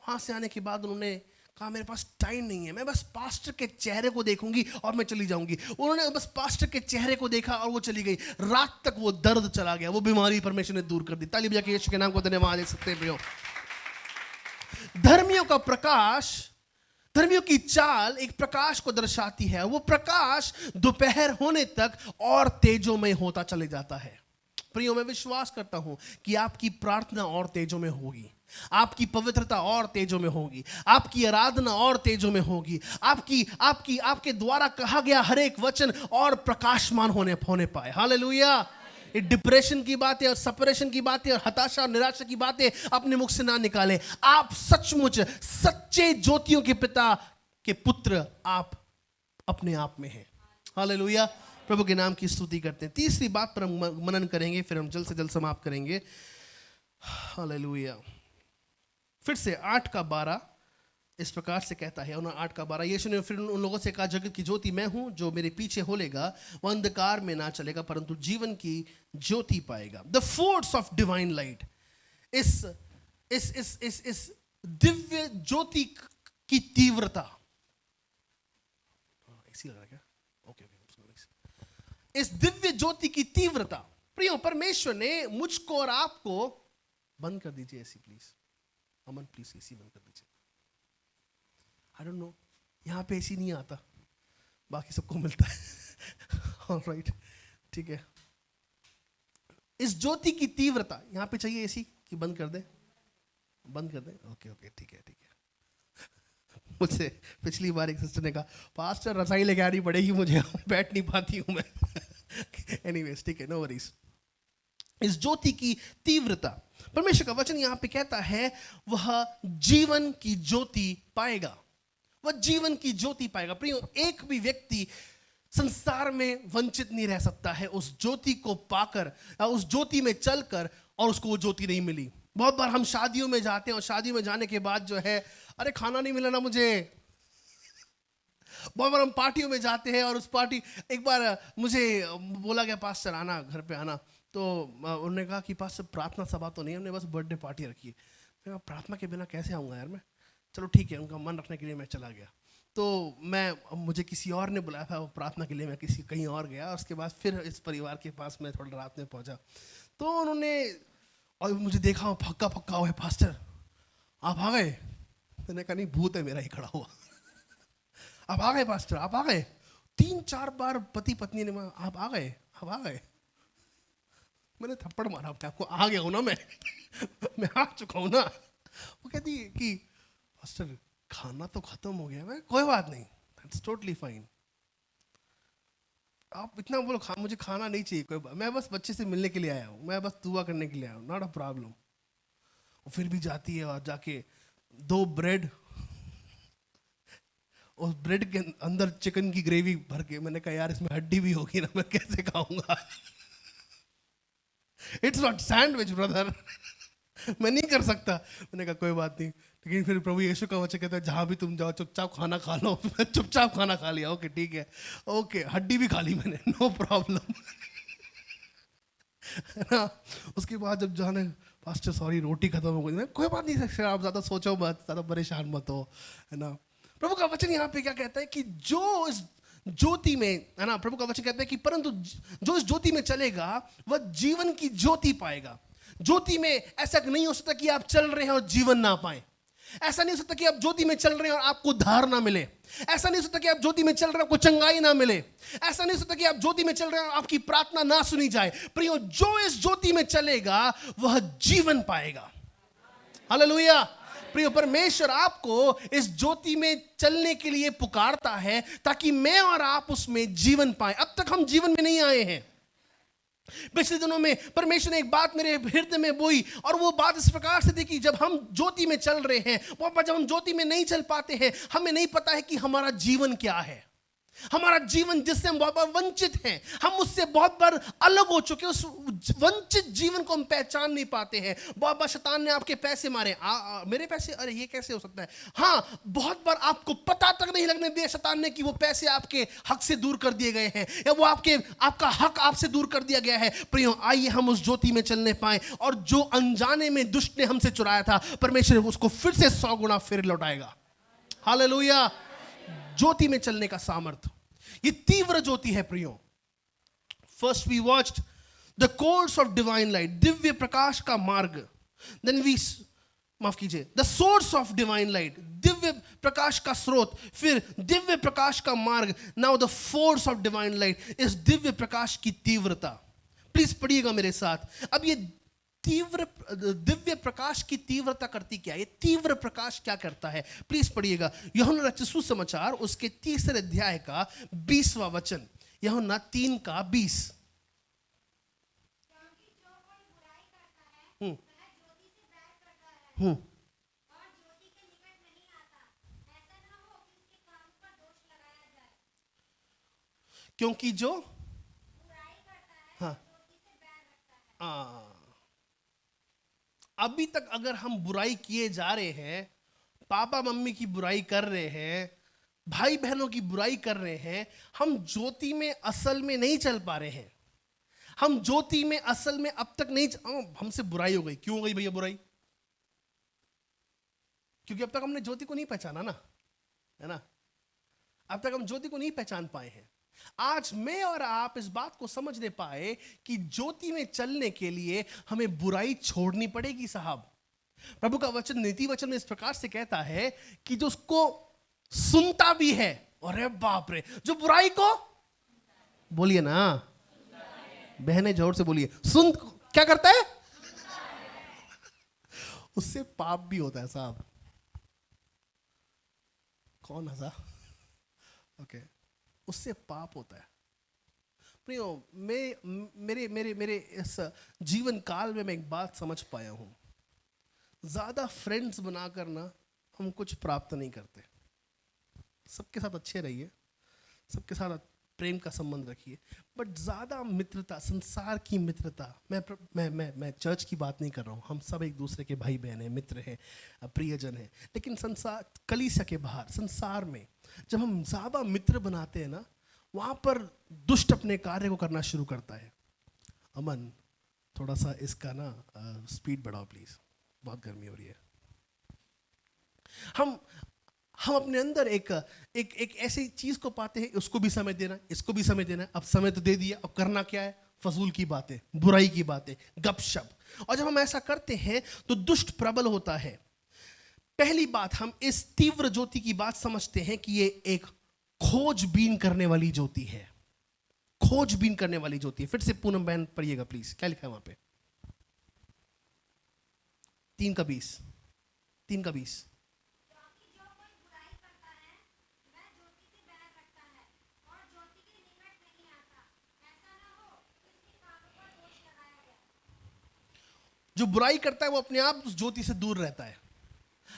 वहां से आने के बाद उन्होंने कहा मेरे पास टाइम नहीं है, मैं बस पास्टर के चेहरे को देखूंगी और मैं चली जाऊंगी। उन्होंने बस पास्टर के चेहरे को देखा और वो चली गई। रात तक वो दर्द चला गया, वो बीमारी परमेश्वर ने दूर कर दी। ताली बजा के यीशु के नाम को धन्यवाद दे सकते हैं प्रियो। धर्मियों का प्रकाश, धर्मियों की चाल एक प्रकाश को दर्शाती है। वो प्रकाश दोपहर होने तक और तेजोमय होता चले जाता है। प्रियो, मैं विश्वास करता हूं कि आपकी प्रार्थना और तेजों में होगी, आपकी पवित्रता और तेजों में होगी, आपकी आराधना और तेजों में होगी, आपके द्वारा कहा गया हर एक वचन और प्रकाशमान होने पाए। हालेलुया। डिप्रेशन की बातें और सेपरेशन की बातें और हताशा और निराशा की बातें अपने मुख से ना निकालें। आप सचमुच सच्चे ज्योतियों के पिता के पुत्र आप अपने आप में हैं। हालेलुया। प्रभु के नाम की स्तुति करते हैं। तीसरी बात पर हम मनन करेंगे, फिर हम जल्द से जल्द समाप्त करेंगे। हालेलुया। फिर से 8:12 इस प्रकार से कहता है। 8:12 यीशु ने फिर उन लोगों से कहा, जगत की ज्योति मैं हूं, जो मेरे पीछे होलेगा वह अंधकार में ना चलेगा परंतु जीवन की ज्योति पाएगा। The force of divine light, इस दिव्य ज्योति की तीव्रता, इसी लग रहा क्या? ओके, इस दिव्य ज्योति की तीव्रता। प्रियो, परमेश्वर ने मुझको और आपको, बंद कर दीजिए AC please, Aman please AC बंद कर दीजिए। I don't know, यहाँ पे ऐसी नहीं आता, बाकी सबको मिलता है। ऑलराइट, ठीक है। इस ज्योति की तीव्रता, यहाँ पे चाहिए ऐसी कि बंद कर दे, बंद कर दे। ओके, ठीक है। मुझसे पिछली बार एक सिस्टर ने कहा, पास्टर रसाई लेके आनी पड़ेगी मुझे, बैठ नहीं पाती हूं मैं। एनीवेज, ठीक है, नो वरीज। इस ज्योति की तीव्रता, परमेश्वर का वचन यहां पे कहता है वह जीवन की ज्योति पाएगा, वह जीवन की ज्योति पाएगा। प्रियो, एक भी व्यक्ति संसार में वंचित नहीं रह सकता है उस ज्योति को पाकर या उस ज्योति में चलकर और उसको वो ज्योति नहीं मिली। बहुत बार हम शादियों में जाते हैं और शादियों में जाने के बाद जो है, अरे खाना नहीं मिला ना मुझे। बहुत बार हम पार्टियों में जाते हैं और उस पार्टी, एक बार मुझे बोला गया पास्टर आना, घर पे आना, तो उन्होंने कहा कि पास्टर प्रार्थना सभा तो नहीं, हमने बस बर्थडे पार्टी रखी है। मैंने कहा प्रार्थना के बिना कैसे आऊँगा यार मैं, चलो ठीक है, उनका मन रखने के लिए मैं चला गया। तो मुझे किसी और ने बुलाया था वो प्रार्थना के लिए, मैं कहीं और गया, और उसके बाद फिर इस परिवार के पास मैं थोड़ा रात में पहुंचा, तो उन्होंने और मुझे देखा फक्का फक्का हुआ है, पास्टर आप आ गए। मैंने कहा नहीं, भूत है मेरा ही खड़ा हुआ। आप आ गए पास्टर, आप आ गए। 3-4 बार पति पत्नी ने, आप आ गए, आप आ गए। मैंने थप्पड़ मारा अपने आपको, आ गया हूं ना मैं। मैं आ चुका हूं ना। वो कहती कि पास्टर खाना तो खत्म हो गया। मैं, कोई बात नहीं, दैट्स टोटली फाइन, आप इतना बोलो मुझे खाना नहीं चाहिए, कोई मैं बस बच्चे से मिलने के लिए आया हूँ, मैं बस दुआ करने के लिए आया हूँ, नॉट अ प्रॉब्लम। और फिर भी जाती है और जाके 2 ब्रेड, और ब्रेड के अंदर चिकन की ग्रेवी भर के, मैंने कहा यार इसमें हड्डी भी होगी ना, मैं कैसे खाऊंगा। इट्स नॉट सैंडविच ब्रदर, मैं नहीं कर सकता। मैंने कहा कोई बात नहीं, लेकिन फिर प्रभु यीशु का वचन कहता है जहां भी तुम जाओ चुपचाप खाना खा लो। मैं चुपचाप खाना खा लिया, ओके ठीक है, ओके हड्डी भी खा ली मैंने, नो प्रॉब्लम। है ना। उसके बाद जब जाने, पास्टर सॉरी रोटी खत्म हो गई, कोई बात नहीं सर, आप ज्यादा सोचो मत, ज्यादा परेशान मत हो, है ना। प्रभु का वचन यहाँ पे क्या कहता है कि जो इस ज्योति में, है ना, प्रभु का वचन कहता है कि परंतु जो इस ज्योति में चलेगा वह जीवन की ज्योति पाएगा। ज्योति में ऐसा नहीं हो सकता कि आप चल रहे हैं और जीवन ना पाए। ऐसा नहीं हो सकता कि आप ज्योति में चल रहे हैं और आपको धार ना मिले। ऐसा नहीं हो सकता कि आप ज्योति में चल रहे हैं आपको चंगाई ना मिले। ऐसा नहीं हो सकता कि आप ज्योति में चल रहे हैं और आपकी प्रार्थना ना सुनी जाए। प्रियो, जो इस ज्योति में चलेगा वह जीवन पाएगा। हालेलुया। प्रियो, परमेश्वर आपको इस ज्योति में चलने के लिए पुकारता है ताकि मैं और आप उसमें जीवन पाए। अब तक हम जीवन में नहीं आए हैं। पिछले दिनों में परमेश्वर ने एक बात मेरे हृदय में बोई, और वो बात इस प्रकार से थी कि जब हम ज्योति में चल रहे हैं, वो जब हम ज्योति में नहीं चल पाते हैं, हमें नहीं पता है कि हमारा जीवन क्या है। हमारा जीवन जिससे हम बहुत बार वंचित हैं, हम उससे बहुत बार अलग हो चुके, उस वंचित जीवन को हम पहचान नहीं पाते हैं। बहुत बार शैतान ने आपके पैसे मारे, मेरे पैसे, अरे ये कैसे हो सकता है। हाँ, बहुत बार आपको पता तक नहीं लगने दिया शैतान ने कि वो पैसे आपके हक से दूर कर दिए गए हैं, या वो आपका हक आपसे दूर कर दिया गया है। प्रियो, आइए हम उस ज्योति में चलने पाए, और जो अनजाने में दुष्ट ने हमसे चुराया था, परमेश्वर उसको फिर से 100 गुना फिर लौटाएगा। हालेलुया। ज्योति में चलने का सामर्थ्य, ये तीव्र ज्योति है प्रियो। First we watched the course of divine light, दिव्य प्रकाश का मार्ग। देन वी, माफ कीजिए, the source of divine light, दिव्य प्रकाश का स्रोत, फिर दिव्य प्रकाश का मार्ग। Now the force of divine light, इस दिव्य प्रकाश की तीव्रता। प्लीज पढ़िएगा मेरे साथ। अब ये दिव्य प्रकाश की तीव्रता करती क्या है, ये तीव्र प्रकाश क्या करता है, प्लीज पढ़िएगा। यूहन्ना रचित सुसमाचार उसके 3 अध्याय का 20वां वचन, यूहन्ना 3:20। क्योंकि जो हाँ, अभी तक अगर हम बुराई किए जा रहे हैं, पापा मम्मी की बुराई कर रहे हैं, भाई बहनों की बुराई कर रहे हैं, हम ज्योति में असल में नहीं चल पा रहे हैं। हम ज्योति में असल में अब तक नहीं, हमसे बुराई हो गई। क्यों हो गई भैया बुराई? क्योंकि अब तक हमने ज्योति को नहीं पहचाना ना, है ना। अब तक हम ज्योति को नहीं पहचान पाए हैं। आज मैं और आप इस बात को समझने पाए कि ज्योति में चलने के लिए हमें बुराई छोड़नी पड़ेगी साहब। प्रभु का वचन नीति वचन में इस प्रकार से कहता है कि जो उसको सुनता भी है, अरे बाप रे, जो बुराई को, बोलिए ना बहने जोर से बोलिए, सुन क्या करता है, उससे पाप भी होता है साहब। कौन हंसा? ओके, उससे पाप होता है। प्रियो, मेरे मेरे मेरे इस जीवन काल में मैं एक बात समझ पाया हूं, ज्यादा फ्रेंड्स बनाकर ना हम कुछ प्राप्त नहीं करते। सबके साथ अच्छे रहिए, सबके साथ प्रेम का संबंध रखिए, बट ज़्यादा मित्रता, संसार की मित्रता, मैं चर्च की बात नहीं कर रहा हूँ, हम सब एक दूसरे के भाई बहन हैं, मित्र हैं, प्रियजन हैं, लेकिन संसार, कलीसिया के बाहर संसार में जब हम ज़्यादा मित्र बनाते हैं ना, वहाँ पर दुष्ट अपने कार्य को करना शुरू करता है। अमन, थोड़ा सा इसका ना स्पीड बढ़ाओ प्लीज़, बहुत गर्मी हो रही है। हम अपने अंदर एक ऐसी चीज को पाते हैं, उसको भी समय देना, इसको भी समय देना। अब समय तो दे दिया, अब करना क्या है? फजूल की बातें, बुराई की बातें, गपशप। और जब हम ऐसा करते हैं तो दुष्ट प्रबल होता है। पहली बात, हम इस तीव्र ज्योति की बात समझते हैं कि ये एक खोजबीन करने वाली ज्योति है। खोजबीन करने वाली ज्योति है। फिर से पूनम बहन पढ़िएगा प्लीज, क्या लिखा है वहां पे? 3:20, 3:20। जो बुराई करता है वो अपने आप उस ज्योति से दूर रहता है।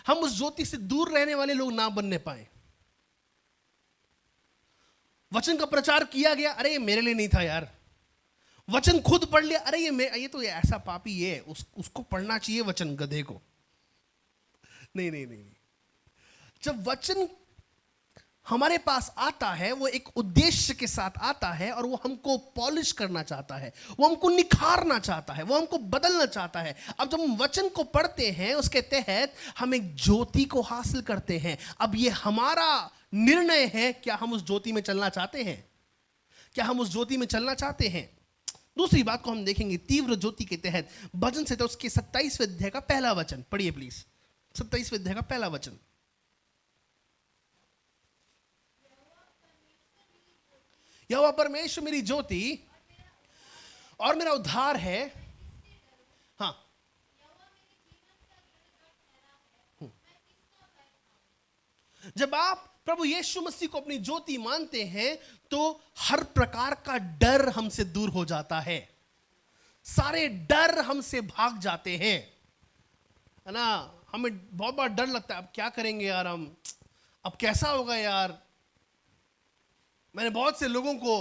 हम उस ज्योति से दूर रहने वाले लोग ना बनने पाए। वचन का प्रचार किया गया, अरे ये मेरे लिए नहीं था यार। वचन खुद पढ़ लिया, अरे ये तो ऐसा पापी है, उसको पढ़ना चाहिए वचन, गधे को। नहीं। जब वचन हमारे पास आता है, वो एक उद्देश्य के साथ आता है और वो हमको पॉलिश करना चाहता है, वो हमको निखारना चाहता है, वो हमको बदलना चाहता है। अब जब हम वचन को पढ़ते हैं, उसके तहत हम एक ज्योति को हासिल करते हैं। अब ये हमारा निर्णय है, क्या हम उस ज्योति में चलना चाहते हैं? क्या हम उस ज्योति में चलना चाहते हैं? दूसरी बात को हम देखेंगे तीव्र ज्योति के तहत। भजन संहिता उसके 27वें अध्याय का पहला वचन पढ़िए प्लीज। 27वें अध्याय का पहला वचन। यहोवा परमेश्वर मेरी ज्योति और मेरा उद्धार है। हाँ, जब आप प्रभु यीशु मसीह को अपनी ज्योति मानते हैं तो हर प्रकार का डर हमसे दूर हो जाता है। सारे डर हमसे भाग जाते हैं, है ना। हमें बहुत बार डर लगता है, अब क्या करेंगे यार हम, अब कैसा होगा यार। मैंने बहुत से लोगों को,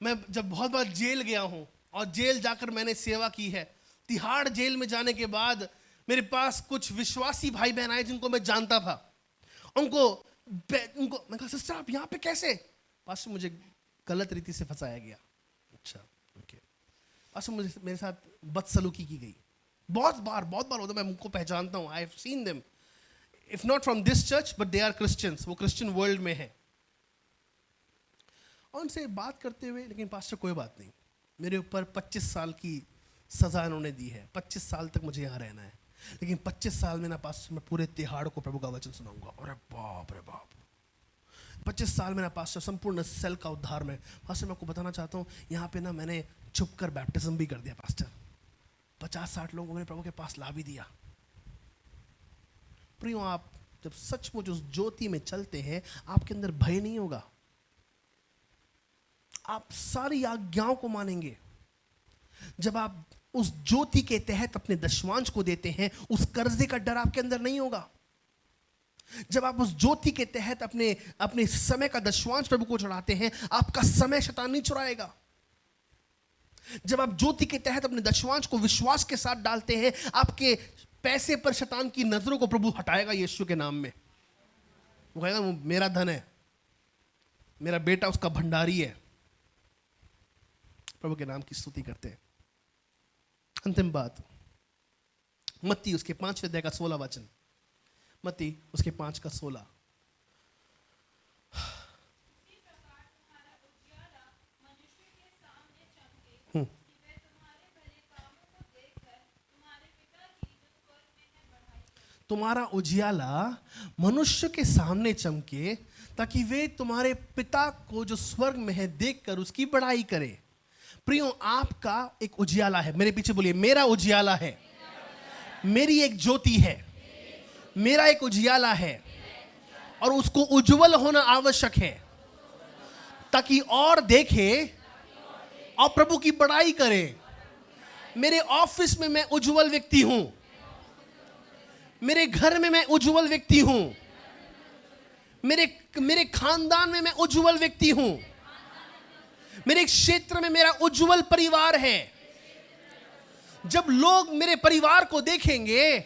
मैं जब बहुत बार जेल गया हूं और जेल जाकर मैंने सेवा की है, तिहाड़ जेल में जाने के बाद मेरे पास कुछ विश्वासी भाई बहन आए जिनको मैं जानता था। उनको मैं कहा, सिस्टर आप यहाँ पे कैसे? पास्टर मुझे गलत रीति से फंसाया गया। अच्छा, ओके। पास्टर मुझे, मेरे साथ बदसलूकी की गई। बहुत बार होता, मैं उनको पहचानता हूँ। I have seen them, if not from this church but they are Christians, वो क्रिश्चियन वर्ल्ड में है। उनसे बात करते हुए, लेकिन पास्टर कोई बात नहीं, मेरे ऊपर 25 साल की सजा इन्होंने दी है, 25 साल तक मुझे यहाँ रहना है, लेकिन 25 साल में ना पास्टर मैं पूरे तिहाड़ को प्रभु का वचन सुनाऊंगा। अरे बाप रे बाप, 25 साल में ना पास्टर संपूर्ण सेल का उद्धार में। पास्टर मैं आपको बताना चाहता हूँ, यहाँ पे ना मैंने छुप कर बैप्टिज्म भी कर दिया पास्टर। 50-60 लोगों ने प्रभु के पास ला भी दिया। प्रियो, आप जब सचमुच उस ज्योति में चलते हैं, आपके अंदर भय नहीं होगा। आप सारी आज्ञाओं को मानेंगे। जब आप उस ज्योति के तहत अपने दशमांश को देते हैं, उस कर्जे का डर आपके अंदर नहीं होगा। जब आप उस ज्योति के तहत अपने समय का दशमांश प्रभु को चढ़ाते हैं, आपका समय शैतान नहीं चुराएगा। जब आप ज्योति के तहत अपने दशमांश को विश्वास के साथ डालते हैं, आपके पैसे पर शैतान की नजरों को प्रभु हटाएगा यीशु के नाम में। वो कहेगा वो मेरा धन है, मेरा बेटा उसका भंडारी है। प्रभु के नाम की स्तुति करते हैं। अंतिम बात, मत्ती उसके 5वें अध्याय का 16 वचन। मत्ती उसके 5 का 16। तुम्हारा उजियाला मनुष्य के सामने चमके, ताकि वे तुम्हारे पिता को जो स्वर्ग में है देखकर उसकी बड़ाई करे। प्रियो, आपका एक उजियाला है। मेरे पीछे बोलिए, मेरा उजियाला है। मेरी एक ज्योति है, मेरा एक उजियाला है। और उसको उज्जवल होना आवश्यक है, ताकि और देखे और प्रभु की बड़ाई करे। मेरे ऑफिस में मैं उज्जवल व्यक्ति हूं, मेरे घर में मैं उज्जवल व्यक्ति हूं, मेरे खानदान में मैं उज्जवल व्यक्ति हूं, मेरे क्षेत्र में मेरा उज्जवल परिवार है। जब लोग मेरे परिवार को देखेंगे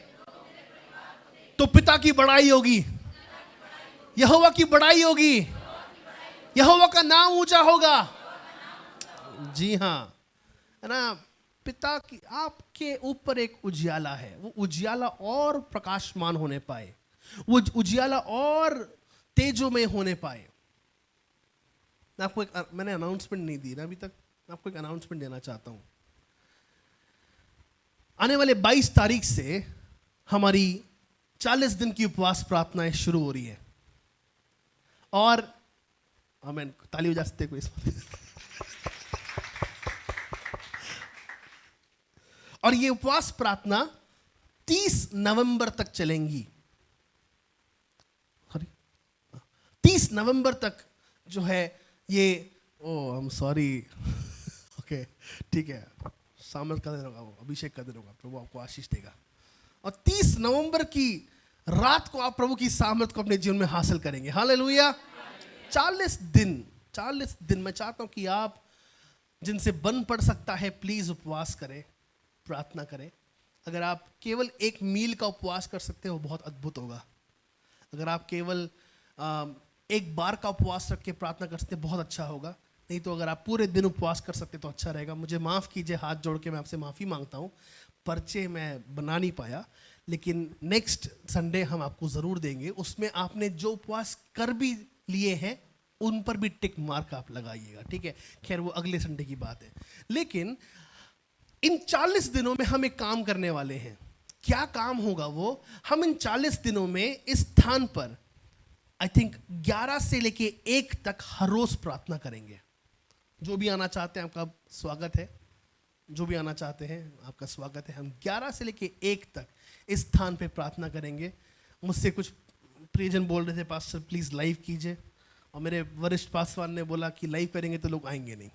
तो पिता की बड़ाई होगी, यहोवा की बड़ाई होगी, यहोवा का नाम ऊंचा होगा। जी हां, है ना। पिता की आपके ऊपर एक उजियाला है, वो उजियाला और प्रकाशमान होने पाए, वो उजियाला और तेजोमय होने पाए। मैंने अनाउंसमेंट नहीं दी ना अभी तक, मैं आपको एक अनाउंसमेंट देना चाहता हूं। आने वाले 22 तारीख से हमारी 40 दिन की उपवास प्रार्थनाएं शुरू हो रही है। और आमीन, ताली बजा सकते कोई इस और ये उपवास प्रार्थना 30 नवंबर तक चलेंगी। 30 नवंबर तक जो है ये, आई एम सॉरी, ओके ठीक है, सामर्थ का दिन होगा, वो अभिषेक का दिन होगा, प्रभु आपको आशीष देगा। और 30 नवंबर की रात को आप प्रभु की सामर्थ को अपने जीवन में हासिल करेंगे। हालेलुया। 40 दिन मैं चाहता हूं कि आप जिनसे बन पड़ सकता है प्लीज उपवास करें, प्रार्थना करें। अगर आप केवल एक मील का उपवास कर सकते हो बहुत अद्भुत होगा। अगर आप केवल एक बार का उपवास रख के प्रार्थना कर सकते बहुत अच्छा होगा। नहीं तो अगर आप पूरे दिन उपवास कर सकते तो अच्छा रहेगा। मुझे माफ़ कीजिए, हाथ जोड़ के मैं आपसे माफ़ी मांगता हूँ, पर्चे मैं बना नहीं पाया, लेकिन नेक्स्ट संडे हम आपको ज़रूर देंगे। उसमें आपने जो उपवास कर भी लिए हैं उन पर भी टिक मार्क आप लगाइएगा, ठीक है। खैर वो अगले संडे की बात है। लेकिन इन 40 दिनों में हम एक काम करने वाले हैं। क्या काम होगा वो? हम इन 40 दिनों में इस स्थान पर आई थिंक 11 से लेके 1 तक हर रोज प्रार्थना करेंगे। जो भी आना चाहते हैं आपका स्वागत है, जो भी आना चाहते हैं आपका स्वागत है। हम 11 से लेके 1 तक इस स्थान पे प्रार्थना करेंगे। मुझसे कुछ प्रियजन बोल रहे थे, पास्टर प्लीज लाइव कीजिए, और मेरे वरिष्ठ पासवान ने बोला कि लाइव करेंगे तो लोग आएंगे नहीं,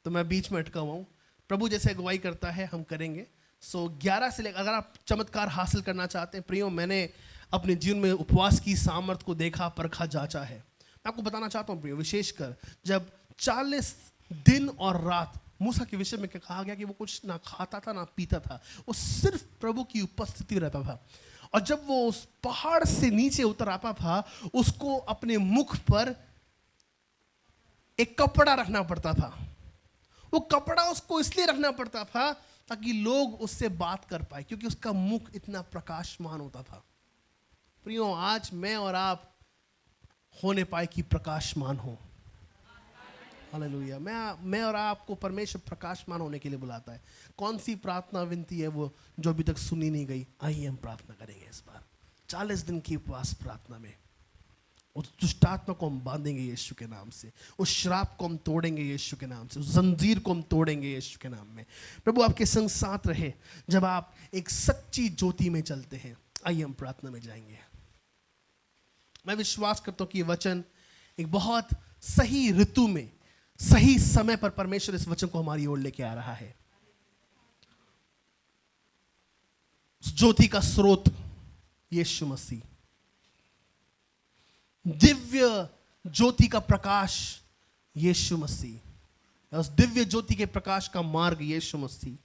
तो मैं बीच में अटका हुआ हूँ। प्रभु जैसे अगुवाई करता है हम करेंगे। सो 11 से लेकर, अगर आप चमत्कार हासिल करना चाहते हैं, प्रियो मैंने अपने जीवन में उपवास की सामर्थ को देखा, परखा, जांचा है। मैं आपको बताना चाहता हूँ प्रियो, विशेषकर जब 40 दिन और रात मूसा के विषय में कहा गया कि वो कुछ ना खाता था ना पीता था, वो सिर्फ प्रभु की उपस्थिति रहता था। और जब वो उस पहाड़ से नीचे उतर आता था, उसको अपने मुख पर एक कपड़ा रखना पड़ता था। वो कपड़ा उसको इसलिए रखना पड़ता था ताकि लोग उससे बात कर पाए, क्योंकि उसका मुख इतना प्रकाशमान होता था। प्रियो आज मैं और आप होने पाए कि प्रकाशमान हो। हालेलुया। मैं और आपको परमेश्वर प्रकाशमान होने के लिए बुलाता है। कौन सी प्रार्थना विनती है वो जो अभी तक सुनी नहीं गई? आइए हम प्रार्थना करेंगे इस बार 40 दिन की उपवास प्रार्थना में। उस दुष्टात्मा को हम बांधेंगे यीशु के नाम से, उस श्राप को हम तोड़ेंगे यीशु के नाम से, उस जंजीर को हम तोड़ेंगे यीशु के नाम में। प्रभु आपके संग साथ रहे जब आप एक सच्ची ज्योति में चलते हैं। आइए हम प्रार्थना में जाएंगे। मैं विश्वास करता हूं कि ये वचन एक बहुत सही ऋतु में, सही समय पर परमेश्वर इस वचन को हमारी ओर लेके आ रहा है। ज्योति का स्रोत यीशु मसीह, दिव्य ज्योति का प्रकाश यीशु मसीह, उस दिव्य ज्योति के प्रकाश का मार्ग यीशु मसीह,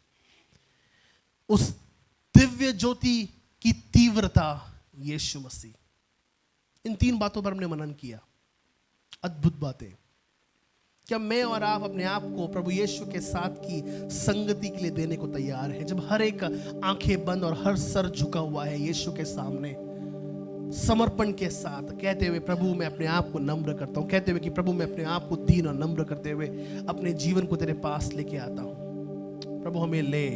उस दिव्य ज्योति की तीव्रता यीशु मसीह। इन 3 बातों पर हमने मनन किया। अद्भुत बातें। क्या मैं और आप अपने आप को प्रभु यीशु के साथ की संगति के लिए देने को तैयार हैं? जब हर एक आंखें बंद और हर सर झुका हुआ है यीशु के सामने, समर्पण के साथ कहते हुए प्रभु मैं अपने आप को नम्र करता हूं, कहते हुए कि प्रभु मैं अपने आप को दीन और नम्र करते हुए अपने जीवन को तेरे पास लेके आता हूं। प्रभु हमें ले,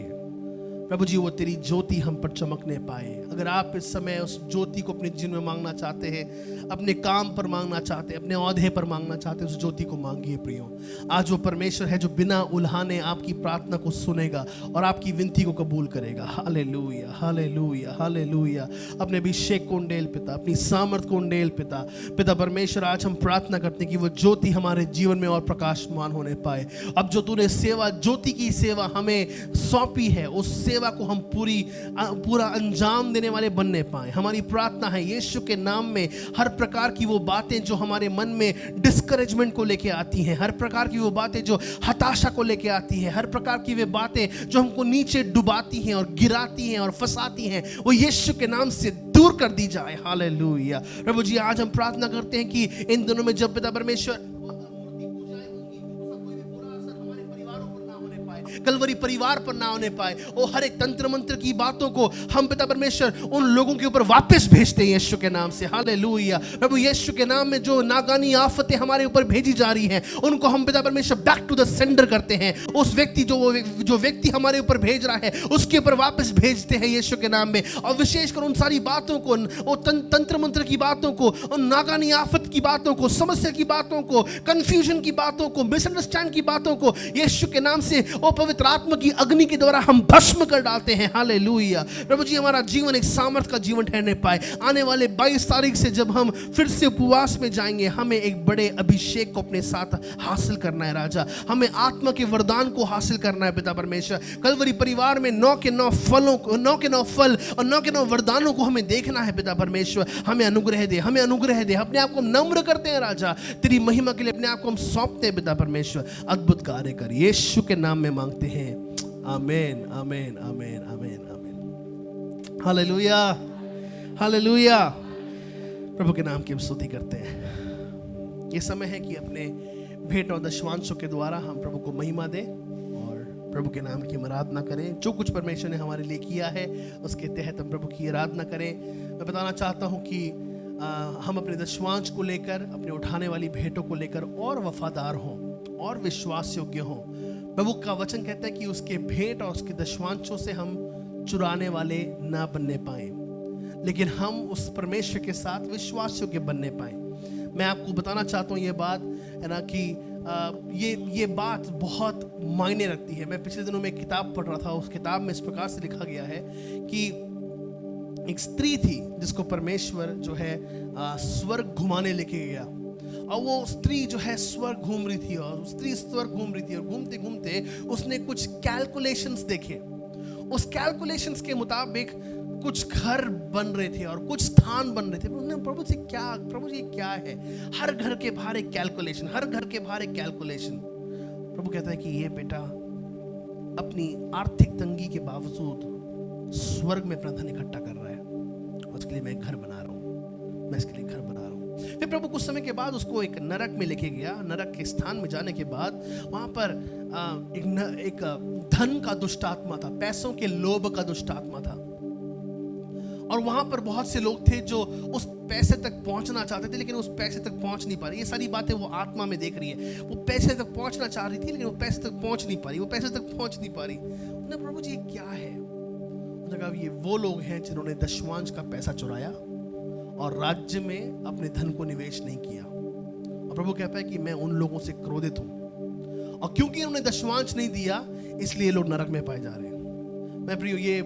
प्रभु जी वो तेरी ज्योति हम पर चमकने पाए। अगर आप इस समय उस ज्योति को अपने जीवन में मांगना चाहते हैं, अपने काम पर मांगना चाहते हैं, अपने औहदे पर मांगना चाहते हैं, उस ज्योति को मांगिए प्रियो। आज वो परमेश्वर है जो बिना उल्हाने आपकी प्रार्थना को सुनेगा और आपकी विनती को कबूल करेगा। Hallelujah, hallelujah, hallelujah. अपने अभिषेक को उंडेल पिता, अपनी सामर्थ को उंडेल पिता। पिता परमेश्वर, आज हम प्रार्थना करते हैं कि वो ज्योति हमारे जीवन में और प्रकाशमान होने पाए। अब जो तूने सेवा, ज्योति की सेवा हमें सौंपी है, उस सेवा को हम पूरा अंजाम देने वाले बनने पाए। हमारी प्रार्थना है यीशु के नाम में, हर प्रकार की वो बातें जो हमारे मन में डिस्करेजमेंट को लेके आती हैं, हर प्रकार की वो बातें जो हताशा को लेके आती हैं, हर प्रकार की वे बातें जो हमको नीचे डुबाती हैं और गिराती हैं और फंसाती हैं, वो यीशु के नाम से दूर कर दी जाए। हालेलुया। प्रभु जी, आज हम प्रार्थना करते हैं कि इन दिनों में जब पिता परमेश्वर कलवरी परिवार पर ना होने पाए, वो हर एक तंत्र मंत्र की बातों को हम पिता परमेश्वर उन लोगों के ऊपर वापस भेजते हैं यीशु के नाम से। हालेलुया। प्रभु यीशु के नाम में जो नागानी आफतें हमारे ऊपर भेजी जा रही हैं, उनको हम पिता परमेश्वर बैक टू द सेंडर करते हैं। उस व्यक्ति जो व्यक्ति हमारे ऊपर भेज रहा है, उसके ऊपर वापस भेजते हैं यीशु के नाम में। और विशेषकर उन सारी बातों को, वो तंत्र मंत्र की बातों को, उन नागानी आफत की बातों को, समस्या की बातों को, कंफ्यूजन की बातों को, मिसअंडरस्टैंड की बातों को यीशु के नाम से वो पवित्र आत्मा की अग्नि के द्वारा हम भस्म कर डालते हैं। हालेलुया। प्रभु जी, हमारा जीवन एक सामर्थ का जीवन ठहरने पाए। आने वाले 22 तारीख से जब हम फिर से उपवास में जाएंगे, हमें एक बड़े अभिषेक को अपने साथ हासिल करना है राजा। हमें आत्मा के वरदान को हासिल करना है पिता परमेश्वर। कलवरी परिवार में 9 के 9 फलों को, 9 के 9 फल और 9 के 9 वरदानों को हमें देखना है पिता परमेश्वर। हमें अनुग्रह दे, हमें अनुग्रह दे। अपने आप को नम्र करते हैं राजा, तेरी महिमा के लिए अपने आप को हम सौंपते हैं पिता परमेश्वर। अद्भुत कार्य कर, यीशु के नाम में मांगते हैं। आमीन, आमीन, आमीन, आमीन, आमीन। Hallelujah, hallelujah. प्रभु के नाम की हम स्तुति करते हैं। ये समय है कि अपने भेंट और दशवांशों के द्वारा हम प्रभु को महिमा दें और प्रभु के नाम की हम आराधना करें। जो कुछ परमेश्वर ने हमारे लिए किया है, उसके तहत हम प्रभु की आराधना करें। मैं बताना चाहता हूँ कि हम अपने दशवांश को लेकर, अपने उठाने वाली भेंटों को लेकर और वफादार हों और विश्वास योग्य हों। प्रभु का वचन कहता है कि उसके भेंट और उसके दशवांशों से हम चुराने वाले ना बनने पाए, लेकिन हम उस परमेश्वर के साथ विश्वास योग्य बनने पाए। मैं आपको बताना चाहता हूँ ये बात है ना कि ये बात बहुत मायने रखती है। मैं पिछले दिनों में एक किताब पढ़ रहा था, उस किताब में इस प्रकार से लिखा गया है कि एक स्त्री थी जिसको परमेश्वर जो है स्वर्ग घुमाने लेके गया, और वो स्त्री जो है स्वर्ग घूम रही थी, और स्त्री स्वर्ग घूम रही थी, और घूमते घूमते उसने कुछ कैलकुलेशंस देखे। उस कैलकुलेशंस के मुताबिक कुछ घर बन रहे थे और कुछ स्थान बन रहे थे। उन्होंने प्रभु जी क्या है? हर घर के बाहर एक कैलकुलेशन, हर घर के बाहर एक कैलकुलेशन। प्रभु कहता है कि ये बेटा अपनी आर्थिक तंगी के बावजूद स्वर्ग में अपना धन इकट्ठा कर रहा है, उसके लिए मैं एक घर बना रहा हूँ, मैं इसके लिए घर बना रहा हूँ। फिर प्रभु कुछ समय के बाद उसको एक नरक में लेके गया। नरक के स्थान में जाने के बाद वहां पर एक धन का दुष्ट आत्मा था, पैसों के लोभ का दुष्ट आत्मा था, और वहां पर बहुत से लोग थे जो उस पैसे तक पहुंचना चाहते थे लेकिन उस पैसे तक पहुंच नहीं पा रही। ये सारी बातें वो आत्मा में देख रही है। वो पैसे तक पहुंचना चाह रही थी लेकिन वो पैसे तक पहुंच नहीं पा रही, वो पैसे तक पहुंच नहीं पा रही। उन्होंने प्रभु जी ये क्या है? उन्होंने कहा ये वो लोग हैं जिन्होंने दशवांश का पैसा चुराया और राज्य में अपने धन को निवेश नहीं किया। और प्रभु कहता है कि मैं उन लोगों से क्रोधित हूं, और क्योंकि उन्होंने दशवांश नहीं दिया इसलिए लोग नरक में पाए जा रहे हैं। मैं प्रियो, ये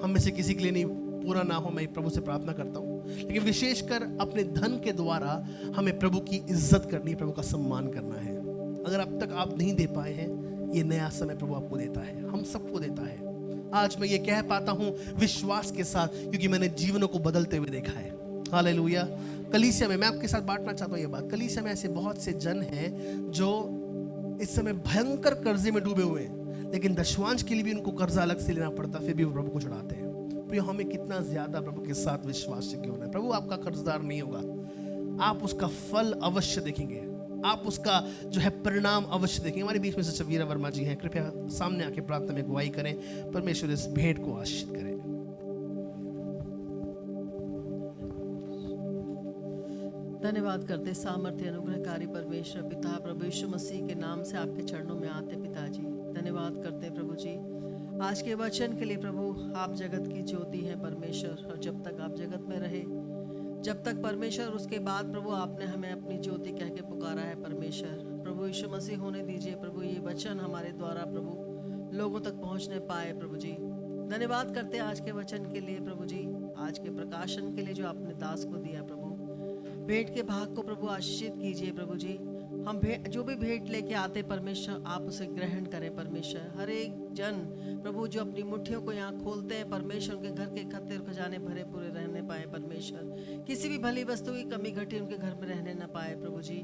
हम में से किसी के लिए नहीं पूरा ना हो, मैं प्रभु से प्रार्थना करता हूँ, लेकिन विशेषकर अपने धन के द्वारा हमें प्रभु की इज्जत करनी, प्रभु का सम्मान करना है। अगर अब तक आप नहीं दे पाए हैं, ये नया समय प्रभु आपको देता है, हम सबको देता है। आज मैं ये कह पाता हूँ विश्वास के साथ, क्योंकि मैंने जीवनों को बदलते हुए देखा है। हालेलुया। कलीसिया में मैं आपके साथ बांटना चाहता हूँ ये बात। कलीसिया में ऐसे बहुत से जन हैं जो इस समय भयंकर कर्जे में डूबे हुए हैं, लेकिन दशवांश के लिए भी उनको कर्जा अलग से लेना पड़ता, फिर भी वो प्रभु को चढ़ाते हैं। हमें कितना ज्यादा प्रभु के साथ विश्वास योग्य होना है। प्रभु आपका कर्जदार नहीं होगा, आप उसका फल अवश्य देखेंगे, आप उसका जो है परिणाम अवश्य देखेंगे। हमारे बीच में से वीरा वर्मा जी हैं, कृपया सामने आके प्रार्थना में अगुवाई करें। परमेश्वर इस भेंट को आशीष करें। धन्यवाद करते सामर्थ्य अनुग्रहकारी परमेश्वर पिता प्रभु यीशु मसीह के नाम से आपके चरणों में आते पिताजी। धन्यवाद करते प्रभु जी, आज के वचन के लिए प्रभु, आप जगत की ज्योति हैं परमेश्वर, और जब तक आप जगत में रहे, जब तक परमेश्वर, उसके बाद प्रभु आपने हमें अपनी ज्योति कह के पुकारा है परमेश्वर। प्रभु यीशु मसीह होने दीजिए प्रभु, ये वचन हमारे द्वारा प्रभु लोगों तक पहुंचने पाए प्रभु जी। धन्यवाद करते हैं आज के वचन के लिए प्रभु जी, आज के प्रकाशन के लिए जो आपने दास को दिया प्रभु। भेंट के भाग को प्रभु आशीषित कीजिए प्रभु जी। हम जो भी भेंट लेके आते परमेश्वर, आप उसे ग्रहण करें परमेश्वर। हर एक जन प्रभु जो अपनी मुट्ठियों को यहाँ खोलते हैं परमेश्वर, उनके घर के खत्ते और खजाने भरे पूरे रहने पाए परमेश्वर। किसी भी भली वस्तु की कमी घटी उनके घर में रहने न पाए प्रभु जी।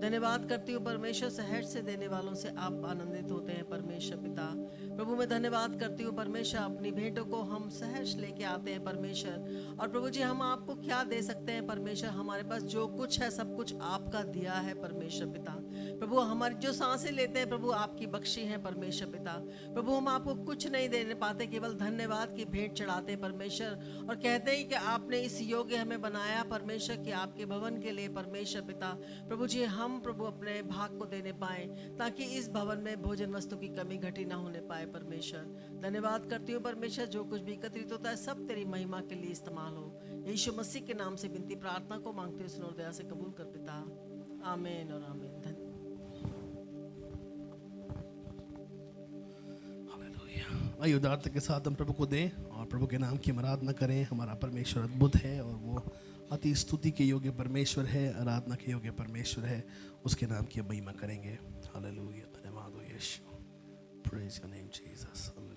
धन्यवाद करती हूँ परमेश्वर, सहज से देने वालों से आप आनंदित होते हैं परमेश्वर पिता। प्रभु मैं धन्यवाद करती हूँ परमेश्वर, अपनी भेंटों को हम सहज लेके आते हैं परमेश्वर। और प्रभु जी हम आपको क्या दे सकते हैं परमेश्वर, हमारे पास जो कुछ है सब कुछ आपका दिया है परमेश्वर पिता। प्रभु हमारी जो सांसें लेते हैं प्रभु आपकी बख्शी है परमेश्वर पिता। प्रभु हम आपको कुछ नहीं देने पाते, केवल धन्यवाद की भेंट चढ़ाते हैं परमेश्वर, और कहते हैं कि आपने इस योग्य हमें बनाया परमेश्वर कि आपके भवन के लिए परमेश्वर पिता। प्रभु जी हम प्रभु अपने भाग को देने पाए, ताकि इस भवन में भोजन वस्तु की कमी घटी ना होने पाए परमेश्वर। धन्यवाद करती हूँ परमेश्वर, जो कुछ भी एकत्रित होता है सब तेरी महिमा के लिए इस्तेमाल हो। यीशु मसीह के नाम से विनती प्रार्थना को मांगते हुए सुनो, दया से कबूल कर पिता। आमीन और आमीन। आइए उदारता के साथ हम प्रभु को दें और प्रभु के नाम की आराधना करें। हमारा परमेश्वर अद्भुत है और वो अति स्तुति के योग्य परमेश्वर है, आराधना के योग्य परमेश्वर है। उसके नाम की महिमा करेंगे। हालेलुया, धन्यवाद हो Yeshu. Praise your name Jesus. Hallelujah.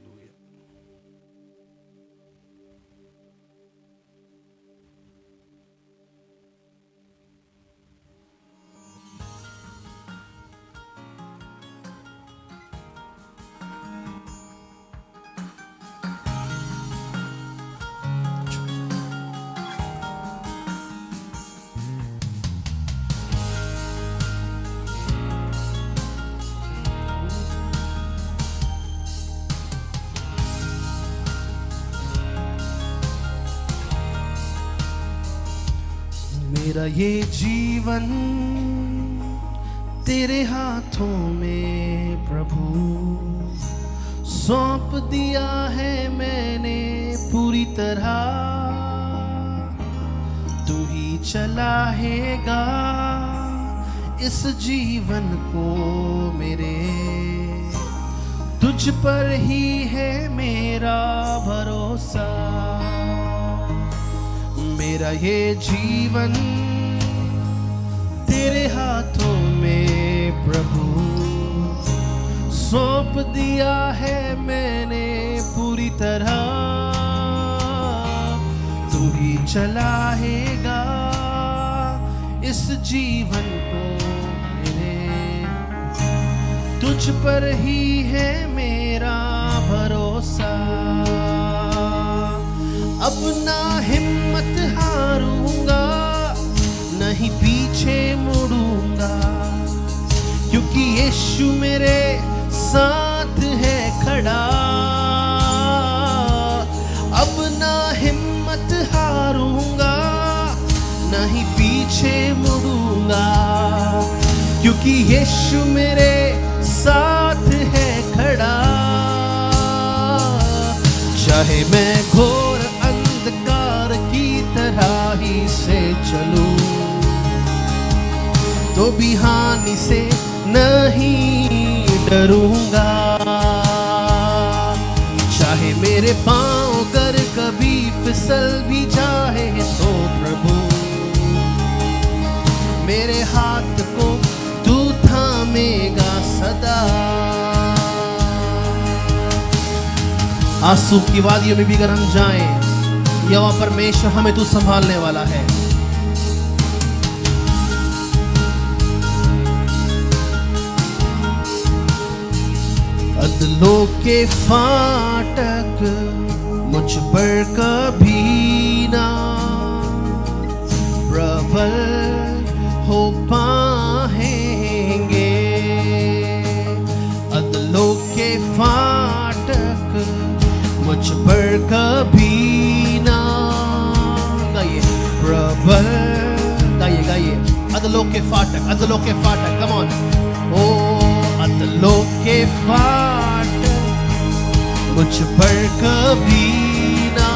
मेरा ये जीवन तेरे हाथों में प्रभु सौंप दिया है मैंने पूरी तरह। तू ही चलाएगा इस जीवन को मेरे, तुझ पर ही है मेरा भरोसा। मेरा ये जीवन तेरे हाथों में प्रभु सौंप दिया है मैंने पूरी तरह। तू ही चलाएगा इस जीवन को मेरे, तुझ पर ही है मेरा भरोसा। अब ना हिम्मत हारूंगा, नहीं पीछे मुड़ूंगा, क्योंकि यीशु मेरे साथ है खड़ा। अब ना हिम्मत हारूंगा, नहीं पीछे मुड़ूंगा, क्योंकि यीशु मेरे साथ है खड़ा। चाहे मैं घोर अंधकार की तरह ही से चलूं, तो भी हानि से नहीं डरूंगा। चाहे मेरे पांव अगर कभी फिसल भी जाए, तो प्रभु मेरे हाथ को तू थामेगा सदा। आंसू की वादियों में भी अगर हम जाएं, यहोवा परमेश्वर हमें तू संभालने वाला है। अदलों के फाटक मुझ पर कभी ना प्रबल हो पाएंगे। अदलों के फाटक मुझ पर कभी ना, गाइए प्रबल, गाइए गाइए। अदलों के फाटक, अदलों के फाटक, कम ऑन। ओ अदलों के फाटक मुझ पर कभी ना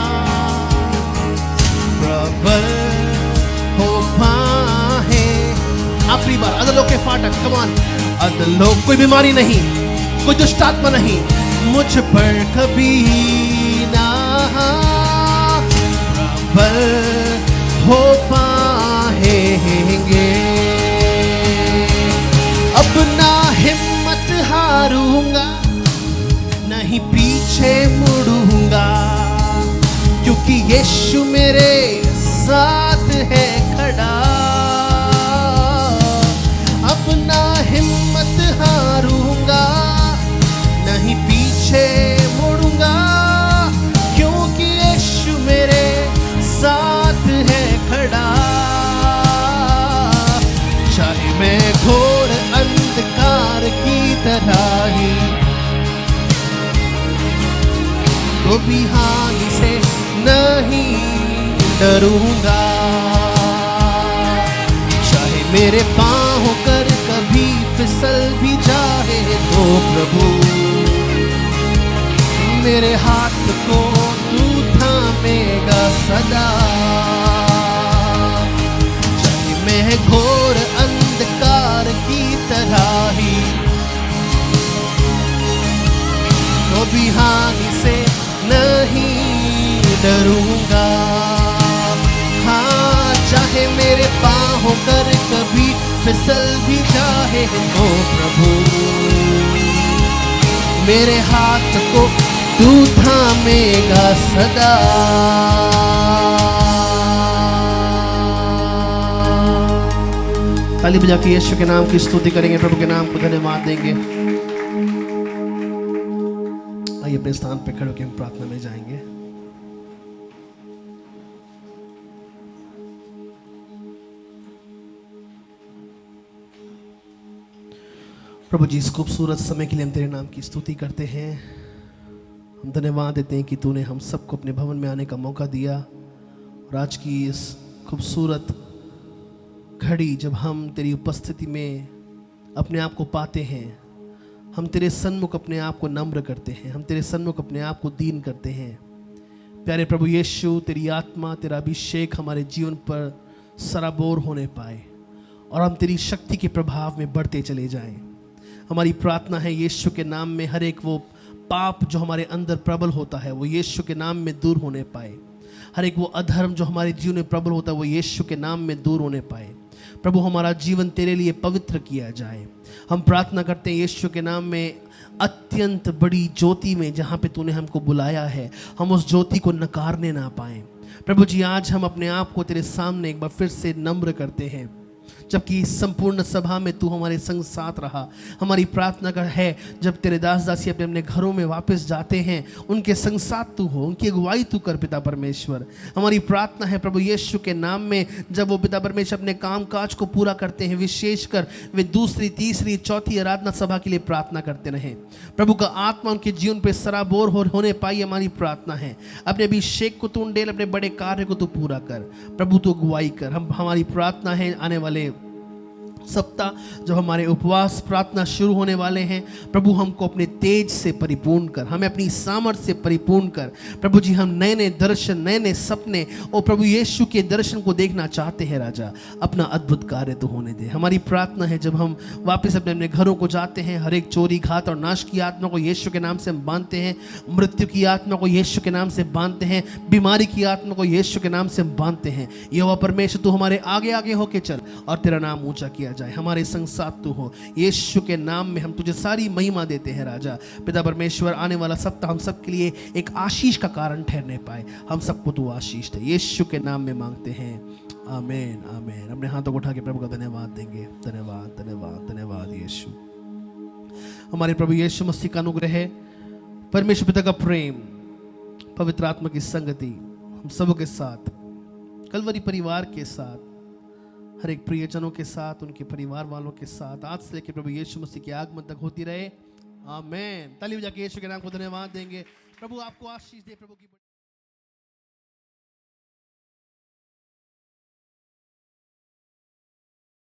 प्रबल हो पाए। आखिरी बार अधलोक के फाटक, कमान अधलोक। कोई बीमारी नहीं, कोई दुष्ट आत्मा नहीं, मुझ पर कभी ना प्रबल हो पाएंगे। अब ना हिम्मत हारूंगा, नहीं पीछे मुड़ूंगा, क्योंकि यीशु मेरे साथ है खड़ा। अब ना हिम्मत हारूंगा, नहीं पीछे मुड़ूंगा, क्योंकि यीशु मेरे साथ है खड़ा। चाहे मैं घोर अंधकार की तरह ही, तो भी हानि से नहीं डरूंगा। चाहे मेरे पाँव कर कभी फिसल भी जाए, तो प्रभु मेरे हाथ को तू थामेगा सदा। चाहे मैं घोर अंधकार की तरह ही, तो भी हानि से नहीं डरूंगा। हाँ, चाहे मेरे पाँव कर कभी फिसल भी जाए, तो प्रभु मेरे हाथ को तू थामेगा सदा। ताली बजा के यीशु के नाम की स्तुति करेंगे, प्रभु के नाम को धन्यवाद देंगे। आइए अपने स्थान पे खड़े होकर हम प्रार्थना में जाएंगे। प्रभु जी, इस खूबसूरत समय के लिए हम तेरे नाम की स्तुति करते हैं। हम धन्यवाद देते हैं कि तूने हम सबको अपने भवन में आने का मौका दिया, और आज की इस खूबसूरत घड़ी जब हम तेरी उपस्थिति में अपने आप को पाते हैं, हम तेरे सन्मुख अपने आप को नम्र करते हैं, हम तेरे सन्मुख अपने आप को दीन करते हैं। प्यारे प्रभु यीशु, तेरी आत्मा, तेरा अभिषेक हमारे जीवन पर सराबोर होने पाए, और हम तेरी शक्ति के प्रभाव में बढ़ते चले जाएं। हमारी प्रार्थना है यीशु के नाम में हर एक वो पाप जो हमारे अंदर प्रबल होता है, वो यीशु के नाम में दूर होने पाए। हर एक वो अधर्म जो हमारे जीवन में प्रबल होता है, वो यीशु के नाम में दूर होने पाए। प्रभु, हमारा जीवन तेरे लिए पवित्र किया जाए। हम प्रार्थना करते हैं यीशु के नाम में, अत्यंत बड़ी ज्योति में जहाँ पे तूने हमको बुलाया है, हम उस ज्योति को नकारने ना पाएं। प्रभु जी, आज हम अपने आप को तेरे सामने एक बार फिर से नम्र करते हैं, जबकि इस संपूर्ण सभा में तू हमारे संग साथ रहा। हमारी प्रार्थना कर है, जब तेरे दास दासी अपने अपने घरों में वापस जाते हैं, उनके संग साथ तू हो, उनकी अगुवाई तू कर पिता परमेश्वर। हमारी प्रार्थना है प्रभु यीशु के नाम में, जब वो पिता परमेश्वर अपने काम काज को पूरा करते हैं, विशेषकर वे दूसरी, तीसरी, चौथी आराधना सभा के लिए प्रार्थना करते रहें। प्रभु का आत्मा उनके जीवन पर सराबोर होने पाई, हमारी प्रार्थना है। अपने अभिषेक को तू उंडेल, अपने बड़े कार्य को तू पूरा कर। प्रभु तू अगुवाई कर। हमारी प्रार्थना है, आने वाले सप्ताह जब हमारे उपवास प्रार्थना शुरू होने वाले हैं, प्रभु हमको अपने तेज से परिपूर्ण कर, हमें अपनी सामर्थ्य से परिपूर्ण कर। प्रभु जी, हम नए नए दर्शन, नए नए सपने और प्रभु यीशु के दर्शन को देखना चाहते हैं। राजा, अपना अद्भुत कार्य तो होने दे। हमारी प्रार्थना है, जब हम वापस अपने अपने घरों को जाते हैं, हर एक चोरी, घात और नाश की आत्मा को यीशु के नाम से हम बांधते हैं, मृत्यु की आत्मा को यीशु के नाम से बांधते हैं, बीमारी की आत्मा को यीशु के नाम से हम बांधते हैं। यहोवा परमेश्वर, तू हमारे आगे आगे होके चल और तेरा नाम ऊंचा किया जाए। हमारे संग साथ तू हो, यीशु के नाम में हम तुझे सारी महिमा देते हैं। राजा पिता परमेश्वर, आने वाला सप्ताह हम सब के लिए एक आशीष का कारण ठहरने पाए। हम सबको तू आशीष दे, यीशु के नाम में मांगते हैं, आमीन आमीन। अपने हाथों को उठा के प्रभु का धन्यवाद देंगे। धन्यवाद धन्यवाद धन्यवाद यीशु। हमारे प्रभु यीशु मसीह का अनुग्रह है, परमेश्वर पिता का प्रेम, पवित्र आत्मा की संगति हम सबों के साथ, कलवरी परिवार के साथ, हर एक प्रियजनों के साथ, उनके परिवार वालों के साथ, आज से लेकर प्रभु यीशु मसीह के आगमन तक होती रहे। आमीन। ताली बजा के यीशु के नाम को धन्यवाद देंगे। प्रभु आपको आशीष दे। प्रभु की